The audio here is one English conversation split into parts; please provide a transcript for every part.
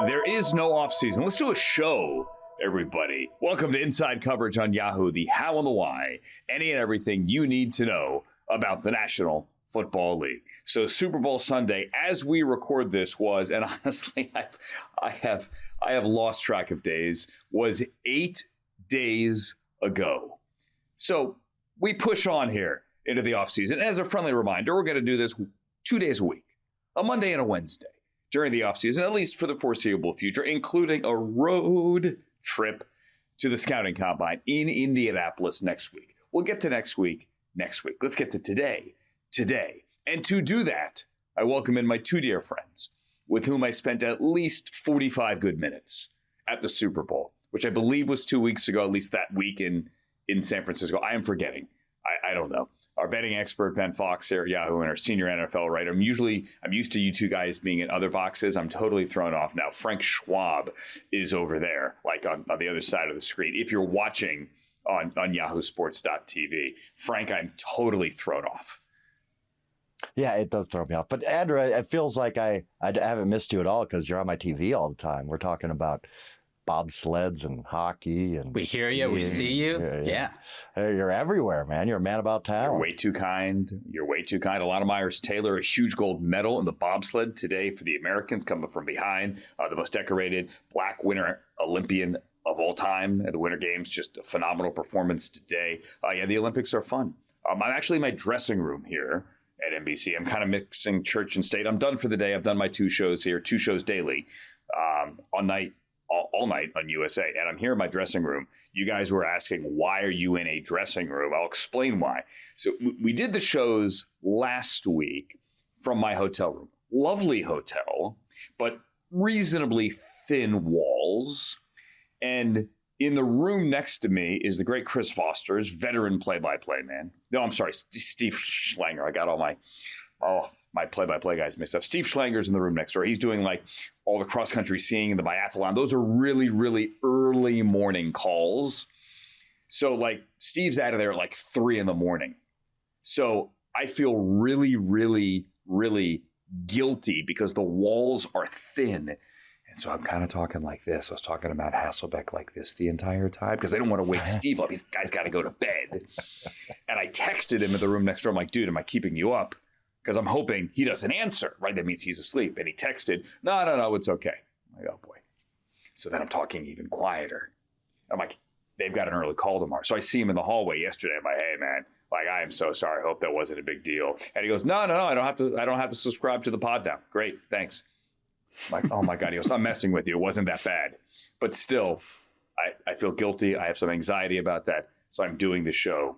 There is no offseason. Let's do a show, everybody. Welcome to Inside Coverage on Yahoo, the how and the why, any and everything you need to know about the National Football League. So Super Bowl Sunday, as we record this, was, and honestly, I have lost track of days, was 8 days ago. So we push on here into the offseason. As a friendly reminder, we're going to do this 2 days a week, a Monday and a Wednesday, during the offseason, at least for the foreseeable future, including a road trip to the scouting combine in Indianapolis next week. We'll get to next week. Let's get to today. And to do that, I welcome in my two dear friends with whom I spent at least 45 good minutes at the Super Bowl, which I believe was 2 weeks ago, at least that week in San Francisco. I am forgetting. I don't know. Our betting expert, Ben Fawkes here at Yahoo, and our senior NFL writer. I'm used to you two guys being in other boxes. I'm totally thrown off now. Frank Schwab is over there, like on the other side of the screen. If you're watching on yahoosports.tv, Frank, I'm totally thrown off. Yeah, it does throw me off. But Andrew, it feels like I haven't missed you at all because you're on my TV all the time. We're talking about bobsleds and hockey, and we hear you, we see you. Yeah. You're everywhere, man. You're a man about town. You're way too kind. A lot of Myers Taylor, a huge gold medal in the bobsled today for the Americans, coming from behind. The most decorated black winter Olympian of all time at the Winter Games. Just a phenomenal performance today. The Olympics are fun. I'm actually in my dressing room here at NBC. I'm kind of mixing church and state. I'm done for the day. I've done my 2 shows here, 2 shows daily, all night on USA. And I'm here in my dressing room. You guys were asking, why are you in a dressing room? I'll explain why. So we did the shows last week from my hotel room. Lovely hotel, but reasonably thin walls. And in the room next to me is the great Chris Foster's veteran play-by-play man. No, I'm sorry, Steve Schlanger. I got all my play-by-play guys mixed up. Steve Schlanger's in the room next door. He's doing like all the cross-country skiing and the biathlon. Those are really, really early morning calls. So like Steve's out of there at like 3 a.m. So I feel really, really, really guilty because the walls are thin. And so I'm kind of talking like this. I was talking to Matt Hasselbeck like this the entire time because they don't want to wake Steve up. He's guy's got to go to bed. And I texted him in the room next door. I'm like, dude, am I keeping you up? Because I'm hoping he doesn't answer, right? That means he's asleep. And he texted, no, it's okay. I'm like, oh boy. So then I'm talking even quieter. I'm like, they've got an early call tomorrow. So I see him in the hallway yesterday. I'm like, hey man, like I am so sorry. I hope that wasn't a big deal. And he goes, no, I don't have to subscribe to the pod now. Great, thanks. I'm like, oh my God. He goes, I'm messing with you. It wasn't that bad. But still, I feel guilty. I have some anxiety about that. So I'm doing the show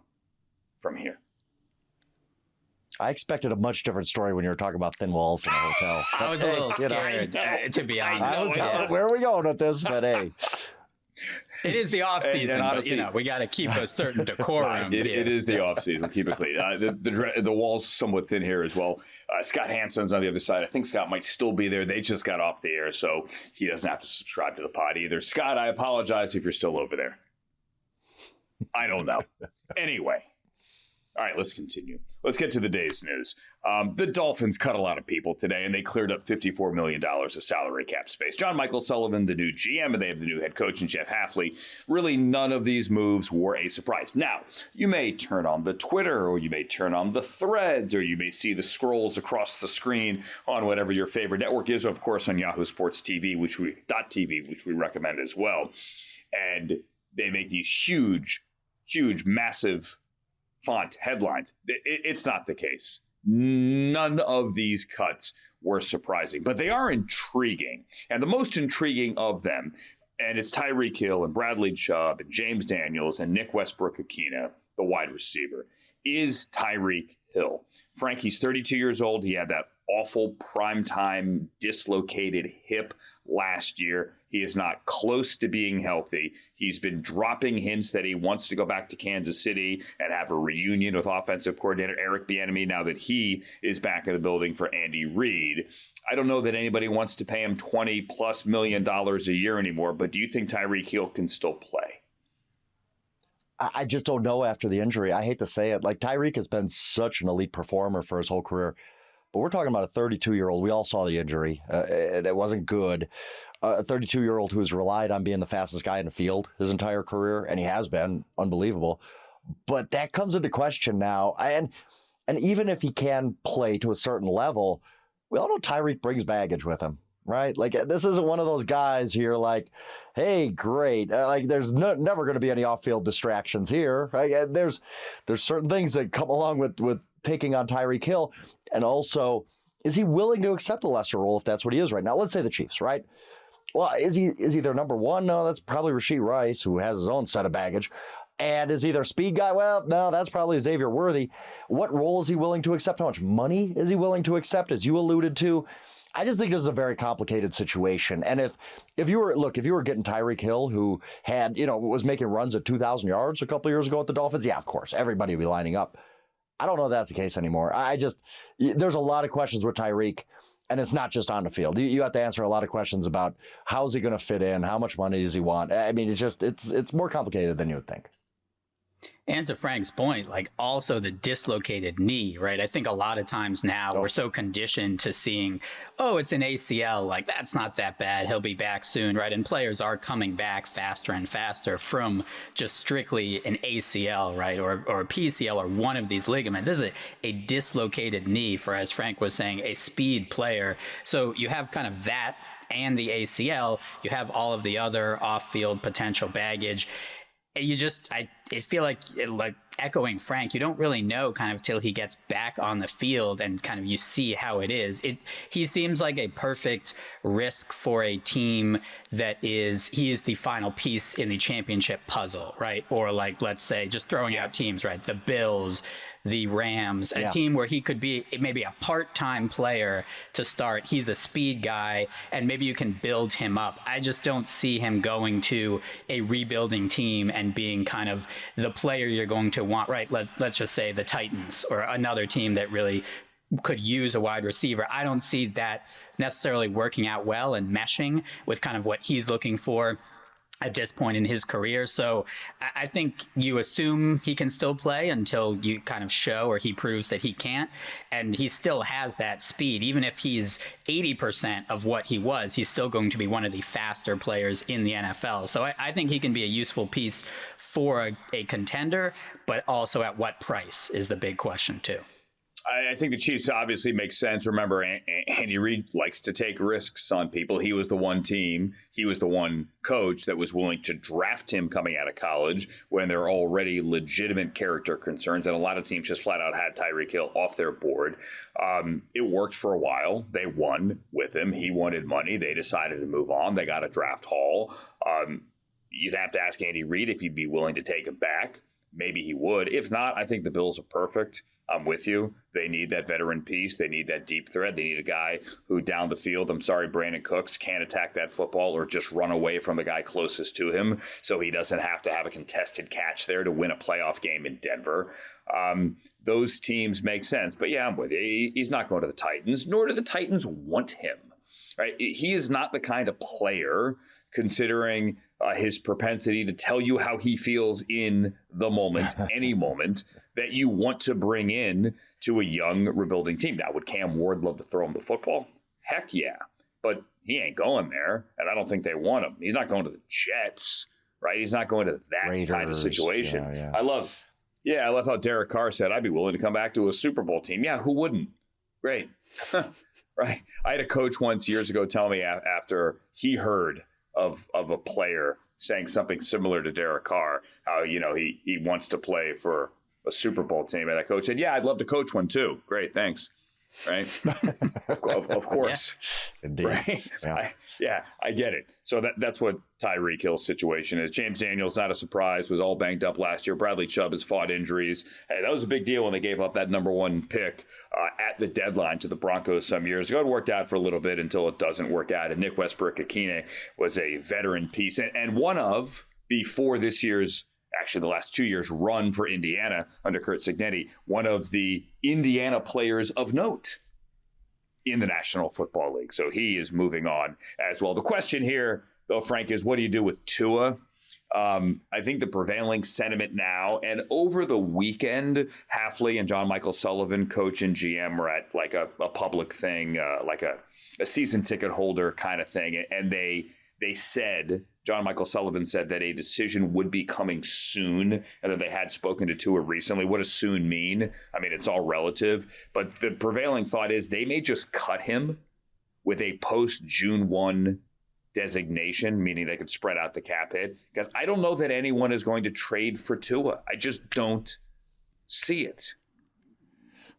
from here. I expected a much different story when you were talking about thin walls in a hotel. I was a little scared, to be honest. Where are we going with this? But hey. It is the off season, and honestly, but we got to keep a certain decorum. It is the off season. Keep it clean. The wall's somewhat thin here as well. Scott Hanson's on the other side. I think Scott might still be there. They just got off the air, so he doesn't have to subscribe to the pod either. Scott, I apologize if you're still over there. I don't know. Anyway. All right, let's continue. Let's get to the day's news. The Dolphins cut a lot of people today, and they cleared up $54 million of salary cap space. John Michael Sullivan, the new GM, and they have the new head coach, and Jeff Hafley. Really, none of these moves were a surprise. Now, you may turn on the Twitter, or you may turn on the threads, or you may see the scrolls across the screen on whatever your favorite network is, of course, on Yahoo Sports TV, which we recommend as well. And they make these huge, massive font headlines. It's not the case. None of these cuts were surprising, but they are intriguing. And the most intriguing of them, and it's Tyreek Hill and Bradley Chubb and James Daniels and Nick Westbrook-Akina, the wide receiver, is Tyreek Hill. Frank, he's 32 years old. He had that awful primetime dislocated hip last year. He is not close to being healthy. He's been dropping hints that he wants to go back to Kansas City and have a reunion with offensive coordinator Eric Bieniemy now that he is back in the building for Andy Reid. I don't know that anybody wants to pay him $20+ million a year anymore, but do you think Tyreek Hill can still play? I just don't know after the injury. I hate to say it. Like, Tyreek has been such an elite performer for his whole career. but we're talking about a 32-year-old. We all saw the injury. It wasn't good. A 32-year-old who's relied on being the fastest guy in the field his entire career, and he has been unbelievable. But that comes into question now. And even if he can play to a certain level, we all know Tyreek brings baggage with him, right? Like, this isn't one of those guys here like, hey, great. Like, there's never going to be any off-field distractions here. Right? There's certain things that come along with taking on Tyreek Hill. And also, is he willing to accept a lesser role if that's what he is right now? Let's say the Chiefs, right? Well, is he their number one? No, that's probably Rashee Rice, who has his own set of baggage. And is he their speed guy? Well, no, that's probably Xavier Worthy. What role is he willing to accept? How much money is he willing to accept, as you alluded to? I just think this is a very complicated situation. And if you were getting Tyreek Hill, who had, was making runs at 2,000 yards a couple of years ago at the Dolphins, yeah, of course, everybody would be lining up. I don't know if that's the case anymore. There's a lot of questions with Tyreek. And it's not just on the field. You have to answer a lot of questions about how's he going to fit in, how much money does he want. I mean, it's more complicated than you would think. And to Frank's point, like also the dislocated knee, right? I think a lot of times now we're so conditioned to seeing, oh, it's an ACL, like that's not that bad. He'll be back soon, right? And players are coming back faster and faster from just strictly an ACL, right? Or a PCL or one of these ligaments. This is a dislocated knee for, as Frank was saying, a speed player. So you have kind of that and the ACL, you have all of the other off-field potential baggage. I feel like echoing Frank, you don't really know kind of till he gets back on the field and kind of you see how it is. He seems like a perfect risk for a team he is the final piece in the championship puzzle, right? Or like, let's say, just throwing out teams, right? The Bills, the Rams, a team where he could be maybe a part-time player to start. He's a speed guy, and maybe you can build him up. I just don't see him going to a rebuilding team and being kind of the player you're going to want, right? Let's just say the Titans or another team that really could use a wide receiver. I don't see that necessarily working out well and meshing with kind of what he's looking for at this point in his career. So I think you assume he can still play until you kind of show or he proves that he can't. And he still has that speed. Even if he's 80% of what he was, he's still going to be one of the faster players in the NFL. So I think he can be a useful piece for a contender, but also at what price is the big question too. I think the Chiefs obviously make sense. Remember, Andy Reid likes to take risks on people. He was the one coach that was willing to draft him coming out of college when there are already legitimate character concerns. And a lot of teams just flat out had Tyreek Hill off their board. It worked for a while. They won with him. He wanted money. They decided to move on. They got a draft haul. You'd have to ask Andy Reid if he'd be willing to take him back. Maybe he would. If not, I think the Bills are perfect. I'm with you. They need that veteran piece. They need that deep threat. They need a guy who down the field, Brandon Cooks, can't attack that football or just run away from the guy closest to him so he doesn't have to have a contested catch there to win a playoff game in Denver. Those teams make sense. But yeah, I'm with you. He's not going to the Titans, nor do the Titans want him. Right? He is not the kind of player, considering his propensity to tell you how he feels in the moment, any moment, that you want to bring in to a young rebuilding team. Now, would Cam Ward love to throw him the football? Heck yeah. But he ain't going there, and I don't think they want him. He's not going to the Jets, right? He's not going to that Raiders, kind of situation. Yeah. I love how Derek Carr said, I'd be willing to come back to a Super Bowl team. Yeah, who wouldn't? Great. Right. I had a coach once years ago tell me after he heard of a player saying something similar to Derek Carr, how, he wants to play for a Super Bowl team. And that coach said, yeah, I'd love to coach one too. Great. Thanks. Right. Of course. Yeah. Indeed. Right. I get it. So that's what Tyreek Hill's situation is. James Daniels, not a surprise, was all banged up last year. Bradley Chubb has fought injuries. Hey, that was a big deal when they gave up that number one pick at the deadline to the Broncos some years ago. It worked out for a little bit until it doesn't work out. And Nick Westbrook-Akine was a veteran piece and one of, before this year's, actually the last 2 years run for Indiana under Curt Cignetti, one of the Indiana players of note in the National Football League. So he is moving on as well. The question here, though, Frank, is what do you do with Tua? I think the prevailing sentiment now and over the weekend, Halfley and John Michael Sullivan, coach and GM, were at like a public thing, like a season ticket holder kind of thing. And they said, John Michael Sullivan said that a decision would be coming soon and that they had spoken to Tua recently. What does soon mean? I mean, it's all relative. But the prevailing thought is they may just cut him with a post-June 1 designation, meaning they could spread out the cap hit. Because I don't know that anyone is going to trade for Tua. I just don't see it.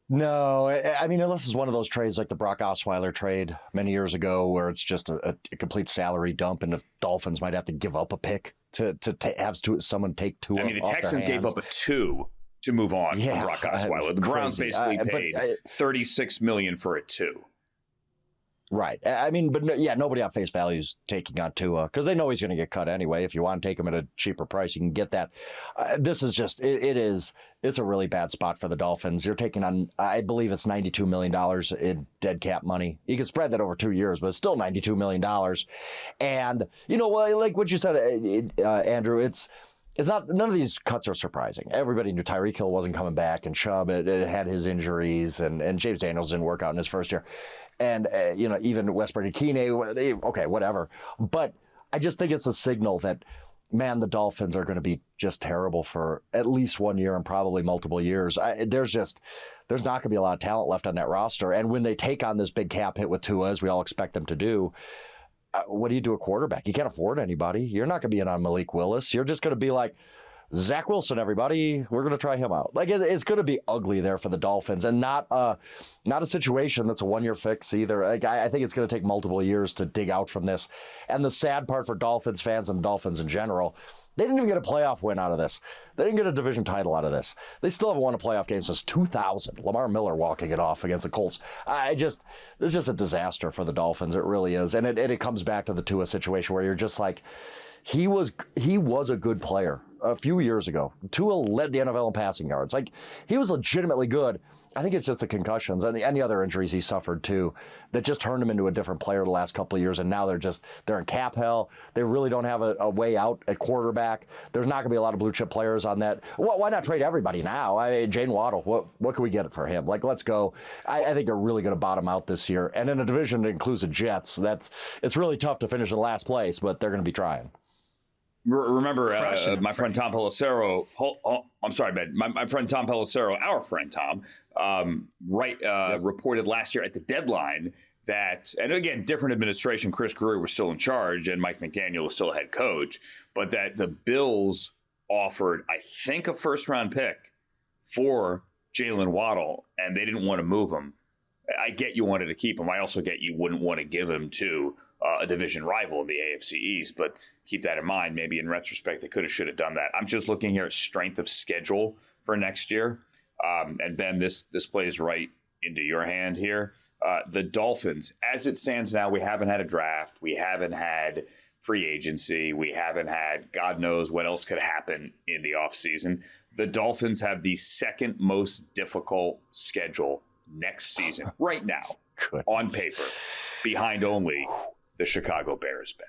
No, I mean, unless it's one of those trades like the Brock Osweiler trade many years ago, where it's just a complete salary dump, and the Dolphins might have to give up a pick to have someone take Tua. I mean, the Texans gave up a 2 to move on from Brock Osweiler. The Browns basically paid $36 million for a 2. Right. I mean, but yeah, nobody on face value is taking on Tua because they know he's going to get cut anyway. If you want to take him at a cheaper price, you can get that. This is just, it's a really bad spot for the Dolphins. You're taking on, I believe it's $92 million in dead cap money. You can spread that over 2 years, but it's still $92 million. And, you know, like what you said, Andrew, it's not, none of these cuts are surprising. Everybody knew Tyreek Hill wasn't coming back, and Chubb it had his injuries, and James Daniels didn't work out in his first year. And, you know, even Westbrook and Keeney, okay, whatever. But I just think it's a signal that, man, the Dolphins are going to be just terrible for at least 1 year and probably multiple years. There's not going to be a lot of talent left on that roster. And when they take on this big cap hit with Tua, as we all expect them to do, what do you do at quarterback? You can't afford anybody. You're not going to be in on Malik Willis. You're just going to be like, Zach Wilson, everybody, we're going to try him out. Like, it's going to be ugly there for the Dolphins, and not a situation that's a one-year fix either. Like, I think it's going to take multiple years to dig out from this. And the sad part for Dolphins fans and Dolphins in general, they didn't even get a playoff win out of this. They didn't get a division title out of this. They still haven't won a playoff game since 2000. Lamar Miller walking it off against the Colts. It's just a disaster for the Dolphins. It really is. And it comes back to the Tua situation where you're just like, he was a good player a few years ago. Tua led the NFL in passing yards. Like, he was legitimately good. I think it's just the concussions and the other injuries he suffered too that just turned him into a different player the last couple of years. And now they're in cap hell. They really don't have a way out at quarterback. There's not going to be a lot of blue chip players on that. Well, why not trade everybody now? Jane Waddle, what can we get for him? Like, let's go. I think they're really going to bottom out this year. And in a division that includes the Jets, it's really tough to finish in last place, but they're going to be trying. Remember, my friend Tom Pelissero. I'm sorry, Ben. My friend Tom Pelissero, our friend Tom, reported last year at the deadline that, and again, different administration. Chris Greer was still in charge, and Mike McDaniel was still head coach. But that the Bills offered, I think, a first-round pick for Jalen Waddle, and they didn't want to move him. I get you wanted to keep him. I also get you wouldn't want to give him to a division rival in the AFC East, but keep that in mind. Maybe in retrospect, they could have, should have done that. I'm just looking here at strength of schedule for next year. And Ben, this plays right into your hand here. The Dolphins, as it stands now, we haven't had a draft. We haven't had free agency. We haven't had God knows what else could happen in the offseason. The Dolphins have the second most difficult schedule next season right now on paper, behind only the Chicago Bears, Ben.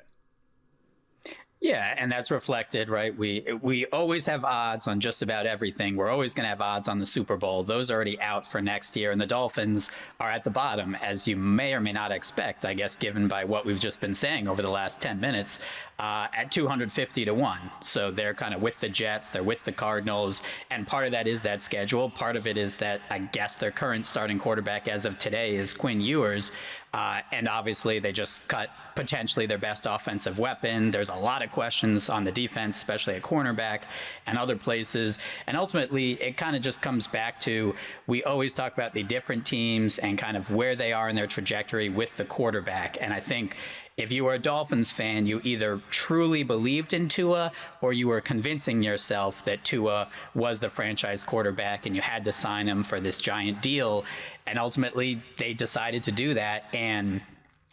Yeah, and that's reflected, right? We always have odds on just about everything. We're always going to have odds on the Super Bowl. Those are already out for next year, and the Dolphins are at the bottom, as you may or may not expect, I guess, given by what we've just been saying over the last 10 minutes, at 250 to 1. So they're kind of with the Jets, they're with the Cardinals, and part of that is that schedule. Part of it is that, I guess, their current starting quarterback as of today is Quinn Ewers, and obviously they just cut potentially their best offensive weapon. There's a lot of questions on the defense, especially at cornerback and other places. And ultimately, it kind of just comes back to, we always talk about the different teams and kind of where they are in their trajectory with the quarterback. And I think if you were a Dolphins fan, you either truly believed in Tua or you were convincing yourself that Tua was the franchise quarterback and you had to sign him for this giant deal. And ultimately, they decided to do that. And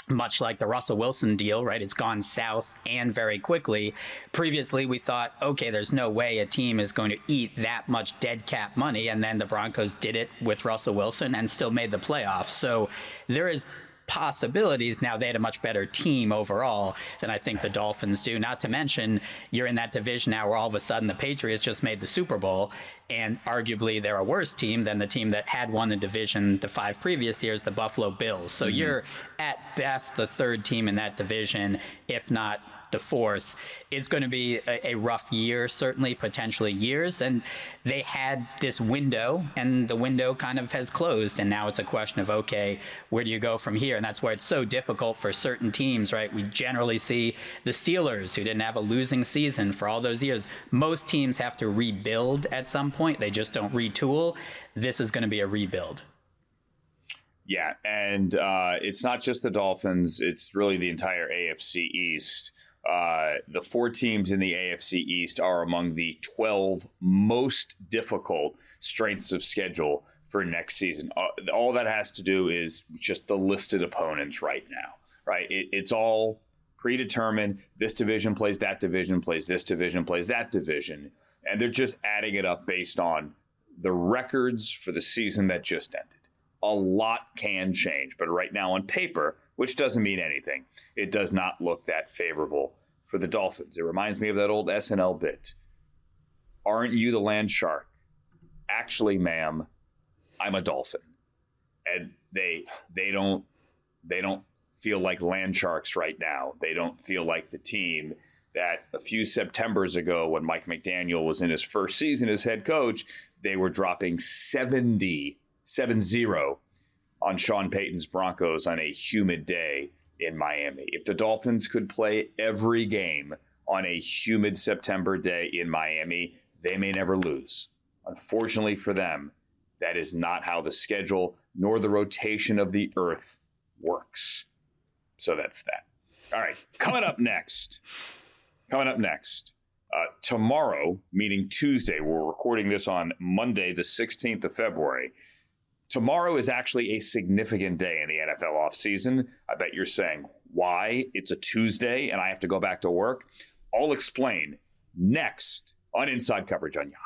much like the Russell Wilson deal, right? It's gone south and very quickly. Previously, we thought, okay, there's no way a team is going to eat that much dead cap money. And then the Broncos did it with Russell Wilson and still made the playoffs. So there is possibilities. Now, they had a much better team overall than I think the Dolphins do. Not to mention, you're in that division now where all of a sudden the Patriots just made the Super Bowl, and arguably they're a worse team than the team that had won the division the 5 previous years, the Buffalo Bills. So you're at best the 3rd team in that division, if not the 4th. It's going to be a rough year, certainly, potentially years. And they had this window, and the window kind of has closed. And now it's a question of, okay, where do you go from here? And that's where it's so difficult for certain teams, right? We generally see the Steelers, who didn't have a losing season for all those years. Most teams have to rebuild at some point. They just don't retool. This is going to be a rebuild. Yeah, and it's not just the Dolphins. It's really the entire AFC East. The 4 teams in the AFC East are among the 12 most difficult strengths of schedule for next season. All that has to do is just the listed opponents right now, right? It's all predetermined. This division plays that division, plays this division, plays that division. And they're just adding it up based on the records for the season that just ended. A lot can change, but right now on paper, which doesn't mean anything, it does not look that favorable for the Dolphins. It reminds me of that old SNL bit. Aren't you the land shark? Actually, ma'am, I'm a dolphin. And they don't feel like land sharks right now. They don't feel like the team that a few Septembers ago, when Mike McDaniel was in his first season as head coach, they were dropping 70 on Sean Payton's Broncos on a humid day in Miami. If the Dolphins could play every game on a humid September day in Miami, they may never lose. Unfortunately for them, that is not how the schedule nor the rotation of the earth works. So that's that. All right, coming up next, tomorrow, meaning Tuesday, we're recording this on Monday, the 16th of February. Tomorrow is actually a significant day in the NFL offseason. I bet you're saying, why? It's a Tuesday and I have to go back to work. I'll explain next on Inside Coverage on Yahoo.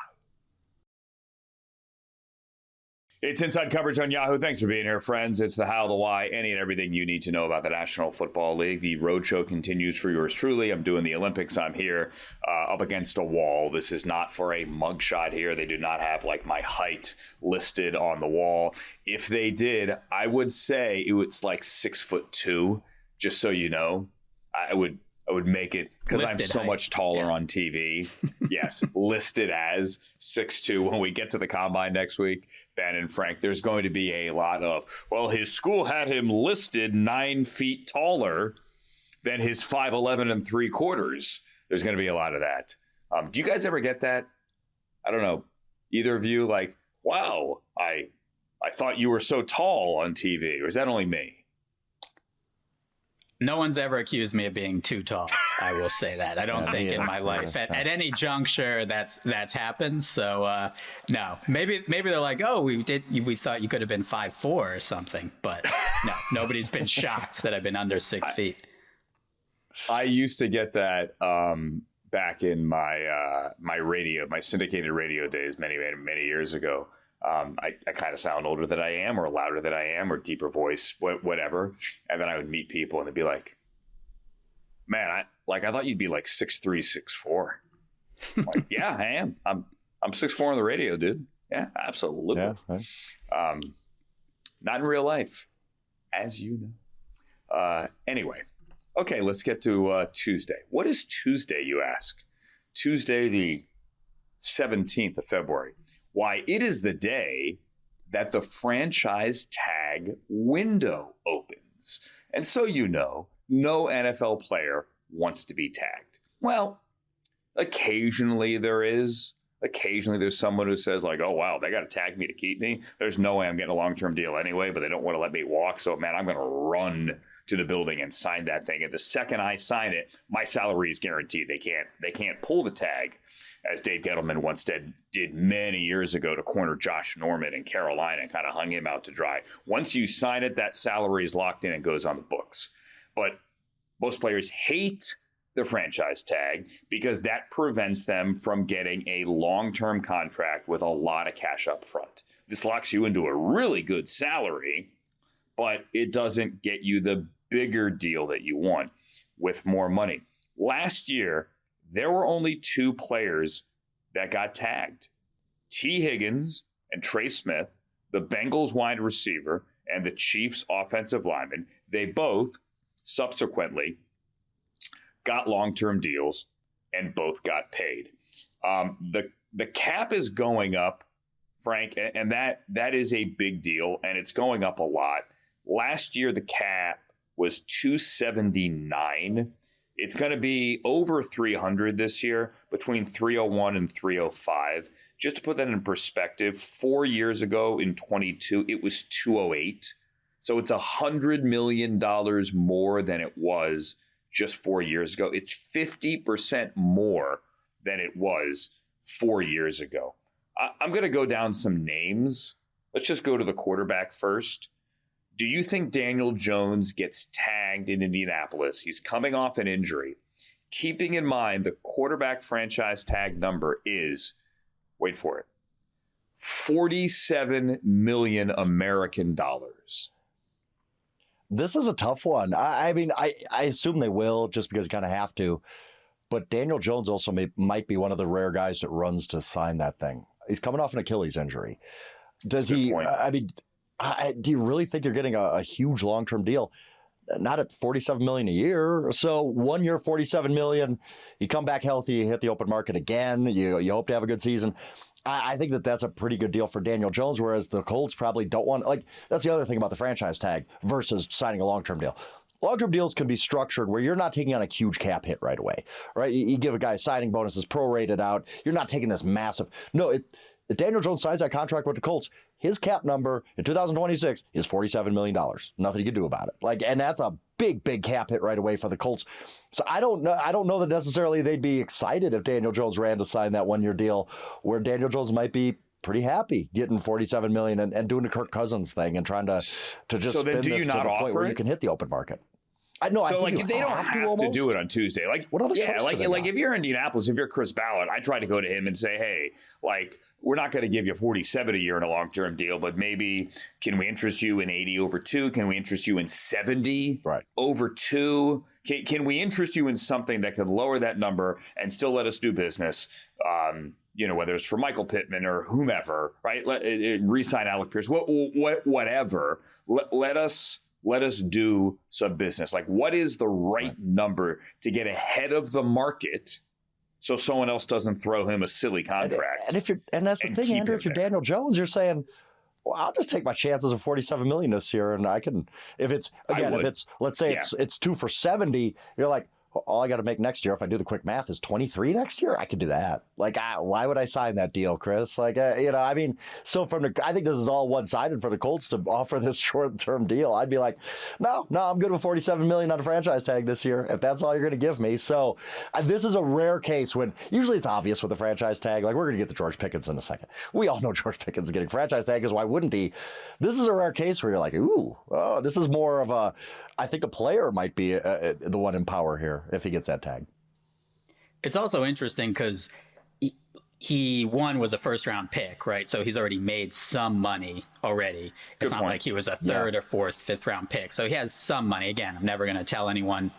It's Inside Coverage on Yahoo. Thanks for being here, friends. It's the how, the why, any and everything you need to know about the National Football League. The roadshow continues for yours truly. I'm doing the Olympics. I'm here up against a wall. This is not for a mugshot here. They do not have like my height listed on the wall. If they did, I would say it was like 6'2", just so you know. I would make it because I'm so much taller on TV. Yes, listed as 6'2". When we get to the combine next week, Ben and Frank, there's going to be a lot of, well, his school had him listed 9 feet taller than his 5'11 3/4. There's going to be a lot of that. Do you guys ever get that? I don't know. Either of you, like, wow, I thought you were so tall on TV, or is that only me? No one's ever accused me of being too tall. I will say that. I don't think in my life at any juncture that's happened. So no, maybe they're like, oh, we thought you could have been 5'4" or something, but no, nobody's been shocked that I've been under 6 feet. I used to get that back in my my syndicated radio days many years ago. I kind of sound older than I am, or louder than I am, or deeper voice, whatever. And then I would meet people and they'd be like, man, I thought you'd be like 6'3", 6'4". I'm like, yeah, I am. I'm 6'4" on the radio, dude. Yeah, absolutely. Yeah, right. Not in real life, as you know. Anyway, okay, let's get to Tuesday. What is Tuesday, you ask? Tuesday, the 17th of February. Why, it is the day that the franchise tag window opens. And so you know, no NFL player wants to be tagged. Well, occasionally there is. Occasionally there's someone who says like, oh, wow, they got to tag me to keep me. There's no way I'm getting a long-term deal anyway, but they don't want to let me walk. So, man, I'm going to run to the building and sign that thing. And the second I sign it, my salary is guaranteed. They can't pull the tag, as Dave Gettleman once did many years ago to corner Josh Norman in Carolina and kind of hung him out to dry. Once you sign it, that salary is locked in and goes on the books. But most players hate the franchise tag because that prevents them from getting a long-term contract with a lot of cash up front. This locks you into a really good salary, but it doesn't get you the bigger deal that you want with more money. Last year, there were only 2 players that got tagged. T. Higgins and Trey Smith, the Bengals wide receiver and the Chiefs offensive lineman. They both subsequently got long-term deals and both got paid. The cap is going up, Frank, and that is a big deal, and it's going up a lot. Last year, the cap was 279. It's going to be over 300 this year, between 301 and 305. Just to put that in perspective, 4 years ago in 22, it was 208. So it's $100 million more than it was just 4 years ago. It's 50% more than it was 4 years ago. I'm going to go down some names. Let's just go to the quarterback first. Do you think Daniel Jones gets tagged in Indianapolis? He's coming off an injury. Keeping in mind the quarterback franchise tag number is, wait for it, 47 million American dollars. This is a tough one. I mean, I assume they will just because you kind of have to. But Daniel Jones also might be one of the rare guys that runs to sign that thing. He's coming off an Achilles injury. Does he? I mean, do you really think you're getting a huge long-term deal? Not at $47 million a year. So 1 year, $47 million. You come back healthy, you hit the open market again. You hope to have a good season. I think that's a pretty good deal for Daniel Jones, whereas the Colts probably don't want, like, that's the other thing about the franchise tag versus signing a long-term deal. Long-term deals can be structured where you're not taking on a huge cap hit right away, right? You give a guy signing bonuses prorated out. You're not taking this massive. No, if Daniel Jones signs that contract with the Colts, his cap number in 2026 is $47 million. Nothing you can do about it. Like, and that's a big cap hit right away for the Colts. So I don't know that necessarily they'd be excited if Daniel Jones ran to sign that 1 year deal, where Daniel Jones might be pretty happy getting $47 million and doing the Kirk Cousins thing and trying to just so then spin do this you not to the offer point where it? you can hit the open market. I know. So I think like they don't have to do it on Tuesday. Like what other choice do they like have? if you're Indianapolis, if you're Chris Ballard, I try to go to him and say, hey, like we're not going to give you 47 a year in a long-term deal, but maybe can we interest you in 80 over 2? Can we interest you in 70 over 2? Can we interest you in something that could lower that number and still let us do business? You know, whether it's for Michael Pittman or whomever, right? Re-sign Alec Pierce, whatever. Let us do some business. Like, what is the right number to get ahead of the market so someone else doesn't throw him a silly contract? And that's the thing, Andrew. If you're Daniel Jones, you're saying, well, I'll just take my chances of $47 million this year, and I can. If it's let's say it's 2 for 70, you're like, all I got to make next year, if I do the quick math, is 23 next year. I could do that. Like, why would I sign that deal, Chris? Like, I mean, so I think this is all one-sided for the Colts to offer this short-term deal. I'd be like, no, I'm good with $47 million on a franchise tag this year, if that's all you're going to give me. So this is a rare case when usually it's obvious with the franchise tag. Like, we're going to get to George Pickens in a second. We all know George Pickens is getting franchise tag, because why wouldn't he? This is a rare case where you're like, this is more of a, I think a player might be the one in power here if he gets that tag. It's also interesting because he was a first-round pick, right? So he's already made some money already. It's not like he was a third or fourth, fifth-round pick. So he has some money. Again, I'm never going to tell anyone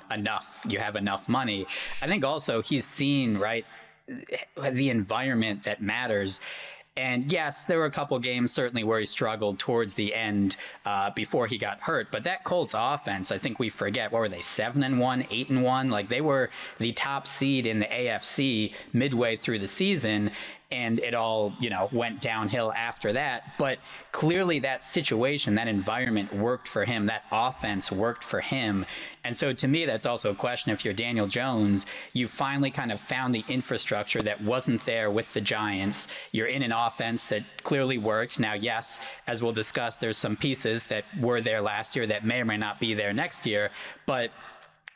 you have enough money. I think also he's seen, right, the environment that matters. And yes, there were a couple games certainly where he struggled towards the end before he got hurt. But that Colts offense, I think we forget, what were they, 7-1, 8-1? Like, they were the top seed in the AFC midway through the season. And it all, went downhill after that. But clearly that situation, that environment worked for him. That offense worked for him. And so to me, that's also a question. If you're Daniel Jones, you finally kind of found the infrastructure that wasn't there with the Giants. You're in an offense that clearly works. Now, yes, as we'll discuss, there's some pieces that were there last year that may or may not be there next year. But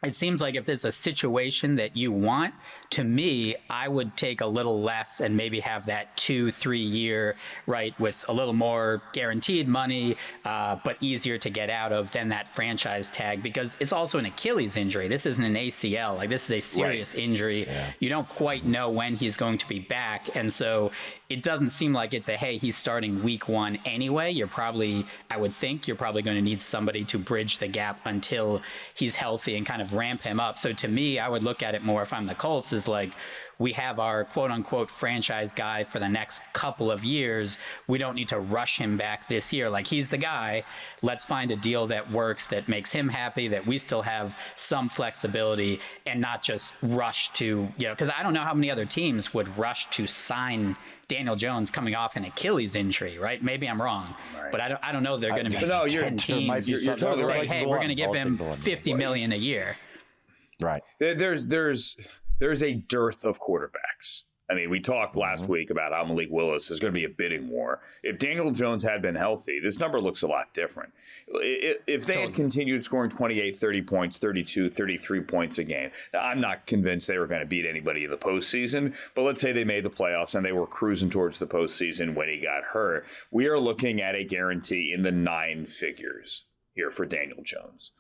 it seems like if there's a situation that you want, to me, I would take a little less and maybe have that 2-3 year, right, with a little more guaranteed money, but easier to get out of than that franchise tag, because it's also an Achilles injury. This isn't an ACL. Like, this is a serious injury. Yeah. You don't quite know when he's going to be back. And so it doesn't seem like it's a, hey, he's starting week 1 anyway. I would think you're probably going to need somebody to bridge the gap until he's healthy and kind of ramp him up. So to me, I would look at it more, if I'm the Colts, is like, we have our quote unquote franchise guy for the next couple of years. We don't need to rush him back this year. Like, he's the guy. Let's find a deal that works, that makes him happy, that we still have some flexibility, and not just rush to, because I don't know how many other teams would rush to sign Daniel Jones coming off an Achilles injury, right? Maybe I'm wrong, but I don't know they're going to be 10 teams. You're totally right. Hey, we're going to give him $50 million a year. Right. There's a dearth of quarterbacks. I mean, we talked last week about how Malik Willis is going to be a bidding war. If Daniel Jones had been healthy, this number looks a lot different. If they had continued scoring 28, 30 points, 32, 33 points a game, I'm not convinced they were going to beat anybody in the postseason. But let's say they made the playoffs and they were cruising towards the postseason when he got hurt. We are looking at a guarantee in the 9 figures here for Daniel Jones.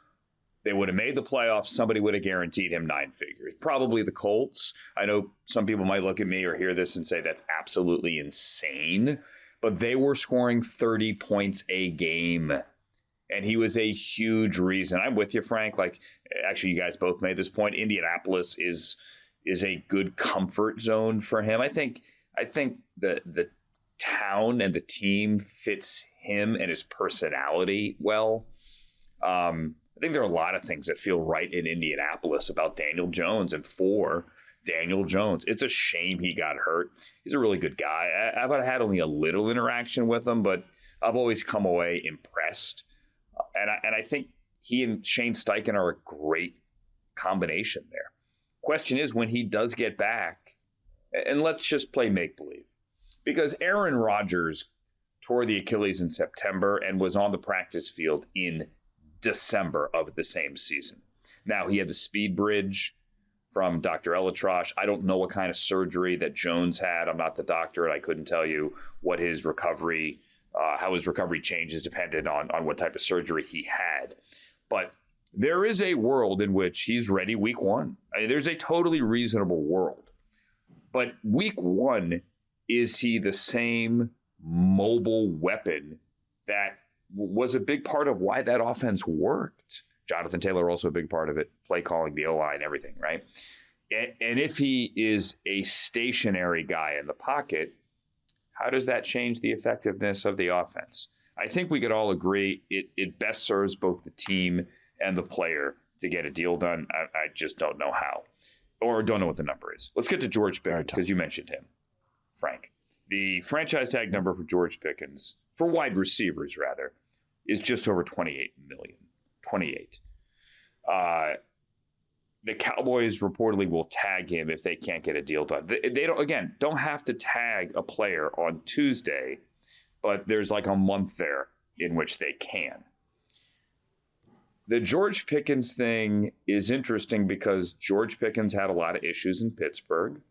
They would have made the playoffs. Somebody would have guaranteed him 9 figures. Probably the Colts. I know some people might look at me or hear this and say that's absolutely insane, but they were scoring 30 points a game. And he was a huge reason. I'm with you, Frank. Like, actually, you guys both made this point. Indianapolis is a good comfort zone for him. I think the town and the team fits him and his personality well. I think there are a lot of things that feel right in Indianapolis about Daniel Jones and for Daniel Jones. It's a shame he got hurt. He's a really good guy. I've had only a little interaction with him, but I've always come away impressed. And I think he and Shane Steichen are a great combination there. Question is, when he does get back, and let's just play make-believe, because Aaron Rodgers tore the Achilles in September and was on the practice field in December of the same season. Now, he had the speed bridge from Dr. Elatrosh. I don't know what kind of surgery that Jones had. I'm not the doctor, and I couldn't tell you what his recovery, how his recovery changes depended on what type of surgery he had. But there is a world in which he's ready week 1. I mean, there's a totally reasonable world. But week 1, is he the same mobile weapon that was a big part of why that offense worked? Jonathan Taylor also a big part of it, play calling, the O-line, everything, right? And if he is a stationary guy in the pocket, how does that change the effectiveness of the offense? I think we could all agree it best serves both the team and the player to get a deal done. I just don't know how, or don't know what the number is. Let's get to George Pickens, because you mentioned him, Frank. The franchise tag number for George Pickens, for wide receivers rather, is just over $28 million. 28. The Cowboys reportedly will tag him if they can't get a deal done. They don't have to tag a player on Tuesday, but there's like a month there in which they can. The George Pickens thing is interesting because George Pickens had a lot of issues in Pittsburgh.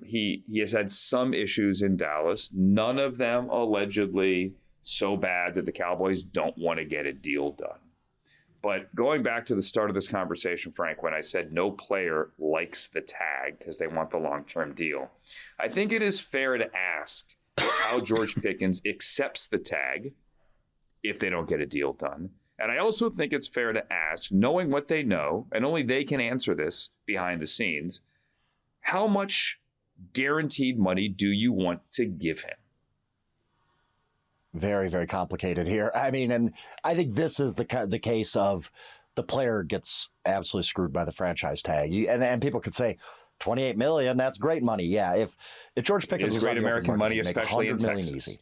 He has had some issues in Dallas, none of them allegedly so bad that the Cowboys don't want to get a deal done. But going back to the start of this conversation, Frank, when I said no player likes the tag because they want the long-term deal, I think it is fair to ask how George Pickens accepts the tag if they don't get a deal done. And I also think it's fair to ask, knowing what they know, and only they can answer this behind the scenes, how much guaranteed money do you want to give him? Very, very complicated here. I mean, and I think this is the case of the player gets absolutely screwed by the franchise tag. And people could say, $28 million, that's great money. Yeah, if George Pickens was great American money, especially in Texas. Easy.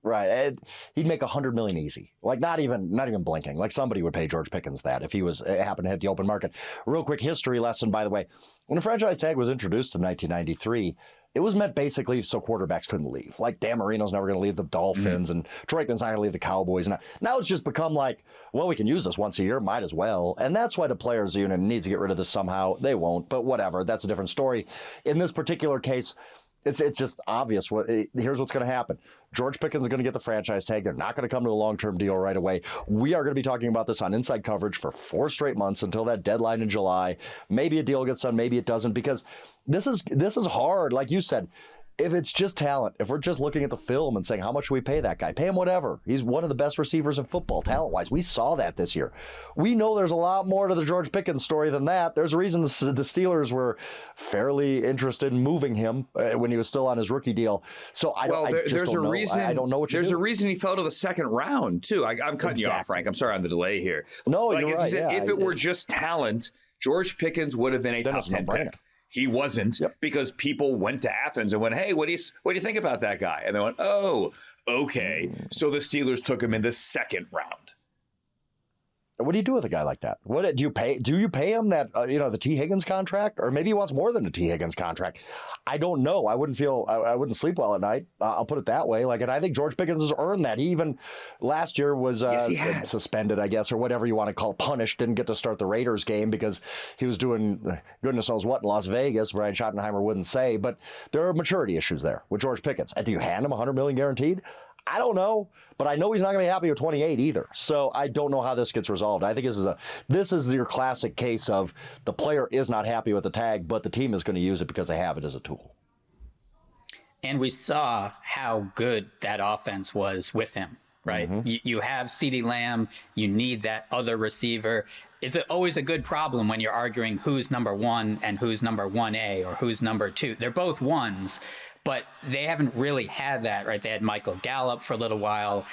Right, he'd make $100 million easy. Like not even blinking. Like somebody would pay George Pickens that if he happened to hit the open market. Real quick history lesson, by the way. When a franchise tag was introduced in 1993, it was meant basically so quarterbacks couldn't leave. Like Dan Marino's never going to leave the Dolphins, and Troy Aikman's not going to leave the Cowboys. And now it's just become like, well, we can use this once a year, might as well. And that's why the players union needs to get rid of this somehow. They won't, but whatever. That's a different story. In this particular case, it's just obvious. Here's what's going to happen. George Pickens is going to get the franchise tag. They're not going to come to a long-term deal right away. We are going to be talking about this on Inside Coverage for 4 straight months until that deadline in July. Maybe a deal gets done, maybe it doesn't, because this is hard. Like you said, if it's just talent, if we're just looking at the film and saying, how much should we pay that guy? Pay him whatever. He's one of the best receivers in football, talent-wise. We saw that this year. We know there's a lot more to the George Pickens story than that. There's a reason the Steelers were fairly interested in moving him when he was still on his rookie deal. So I don't know. I don't know what There's a reason he fell to the second round, too. I'm cutting you off, Frank. I'm sorry on the delay here. No, you're right. If it were just talent, George Pickens would have been a top 10 pick. He wasn't, because people went to Athens and went, hey, what do you think about that guy? And they went, oh, okay. So the Steelers took him in the second round. What do you do with a guy like that? What do you pay? Do you pay him that the T. Higgins contract, or maybe he wants more than a T. Higgins contract? I don't know. I wouldn't sleep well at night. I'll put it that way. And I think George Pickens has earned that. He even last year was suspended, I guess, or whatever you want to call it, punished. Didn't get to start the Raiders game because he was doing goodness knows what in Las Vegas. Brian Schottenheimer wouldn't say, but there are maturity issues there with George Pickens. And do you hand him $100 million guaranteed? I don't know, but I know he's not going to be happy with 28 either. So I don't know how this gets resolved. I think this is your classic case of the player is not happy with the tag, but the team is going to use it because they have it as a tool. And we saw how good that offense was with him, right? Mm-hmm. You have CeeDee Lamb. You need that other receiver. It's always a good problem when you're arguing who's number 1 and who's number 1A or who's number 2. They're both ones. But they haven't really had that, right? They had Michael Gallup for a little while.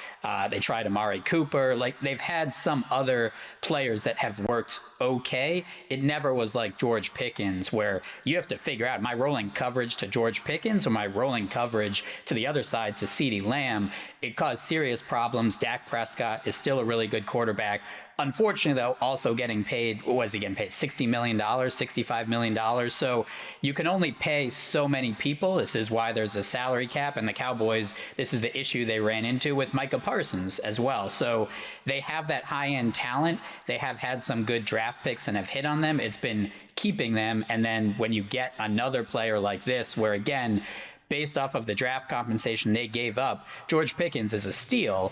They tried Amari Cooper. They've had some other players that have worked okay. It never was like George Pickens, where you have to figure out, am I rolling coverage to George Pickens or am I rolling coverage to the other side to CeeDee Lamb? It caused serious problems. Dak Prescott is still a really good quarterback. Unfortunately, though, also getting paid, what was he getting paid? $60 million, $65 million. So you can only pay so many people. This is why there's a salary cap. And the Cowboys, this is the issue they ran into with Micah Parsons as well. So they have that high-end talent. They have had some good draft picks and have hit on them. It's been keeping them. And then when you get another player like this, where again, based off of the draft compensation they gave up, George Pickens is a steal.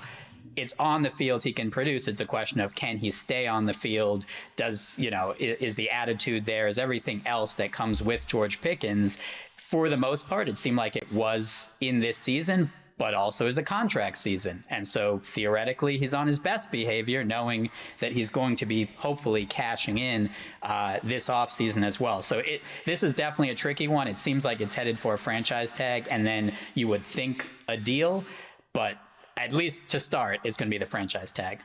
It's on the field, he can produce. It's a question of, can he stay on the field? Is the attitude there? Is everything else that comes with George Pickens? For the most part, it seemed like it was in this season, but also is a contract season. And so theoretically, he's on his best behavior, knowing that he's going to be hopefully cashing in this offseason as well. So this is definitely a tricky one. It seems like it's headed for a franchise tag, and then you would think a deal, but at least to start, it's going to be the franchise tag.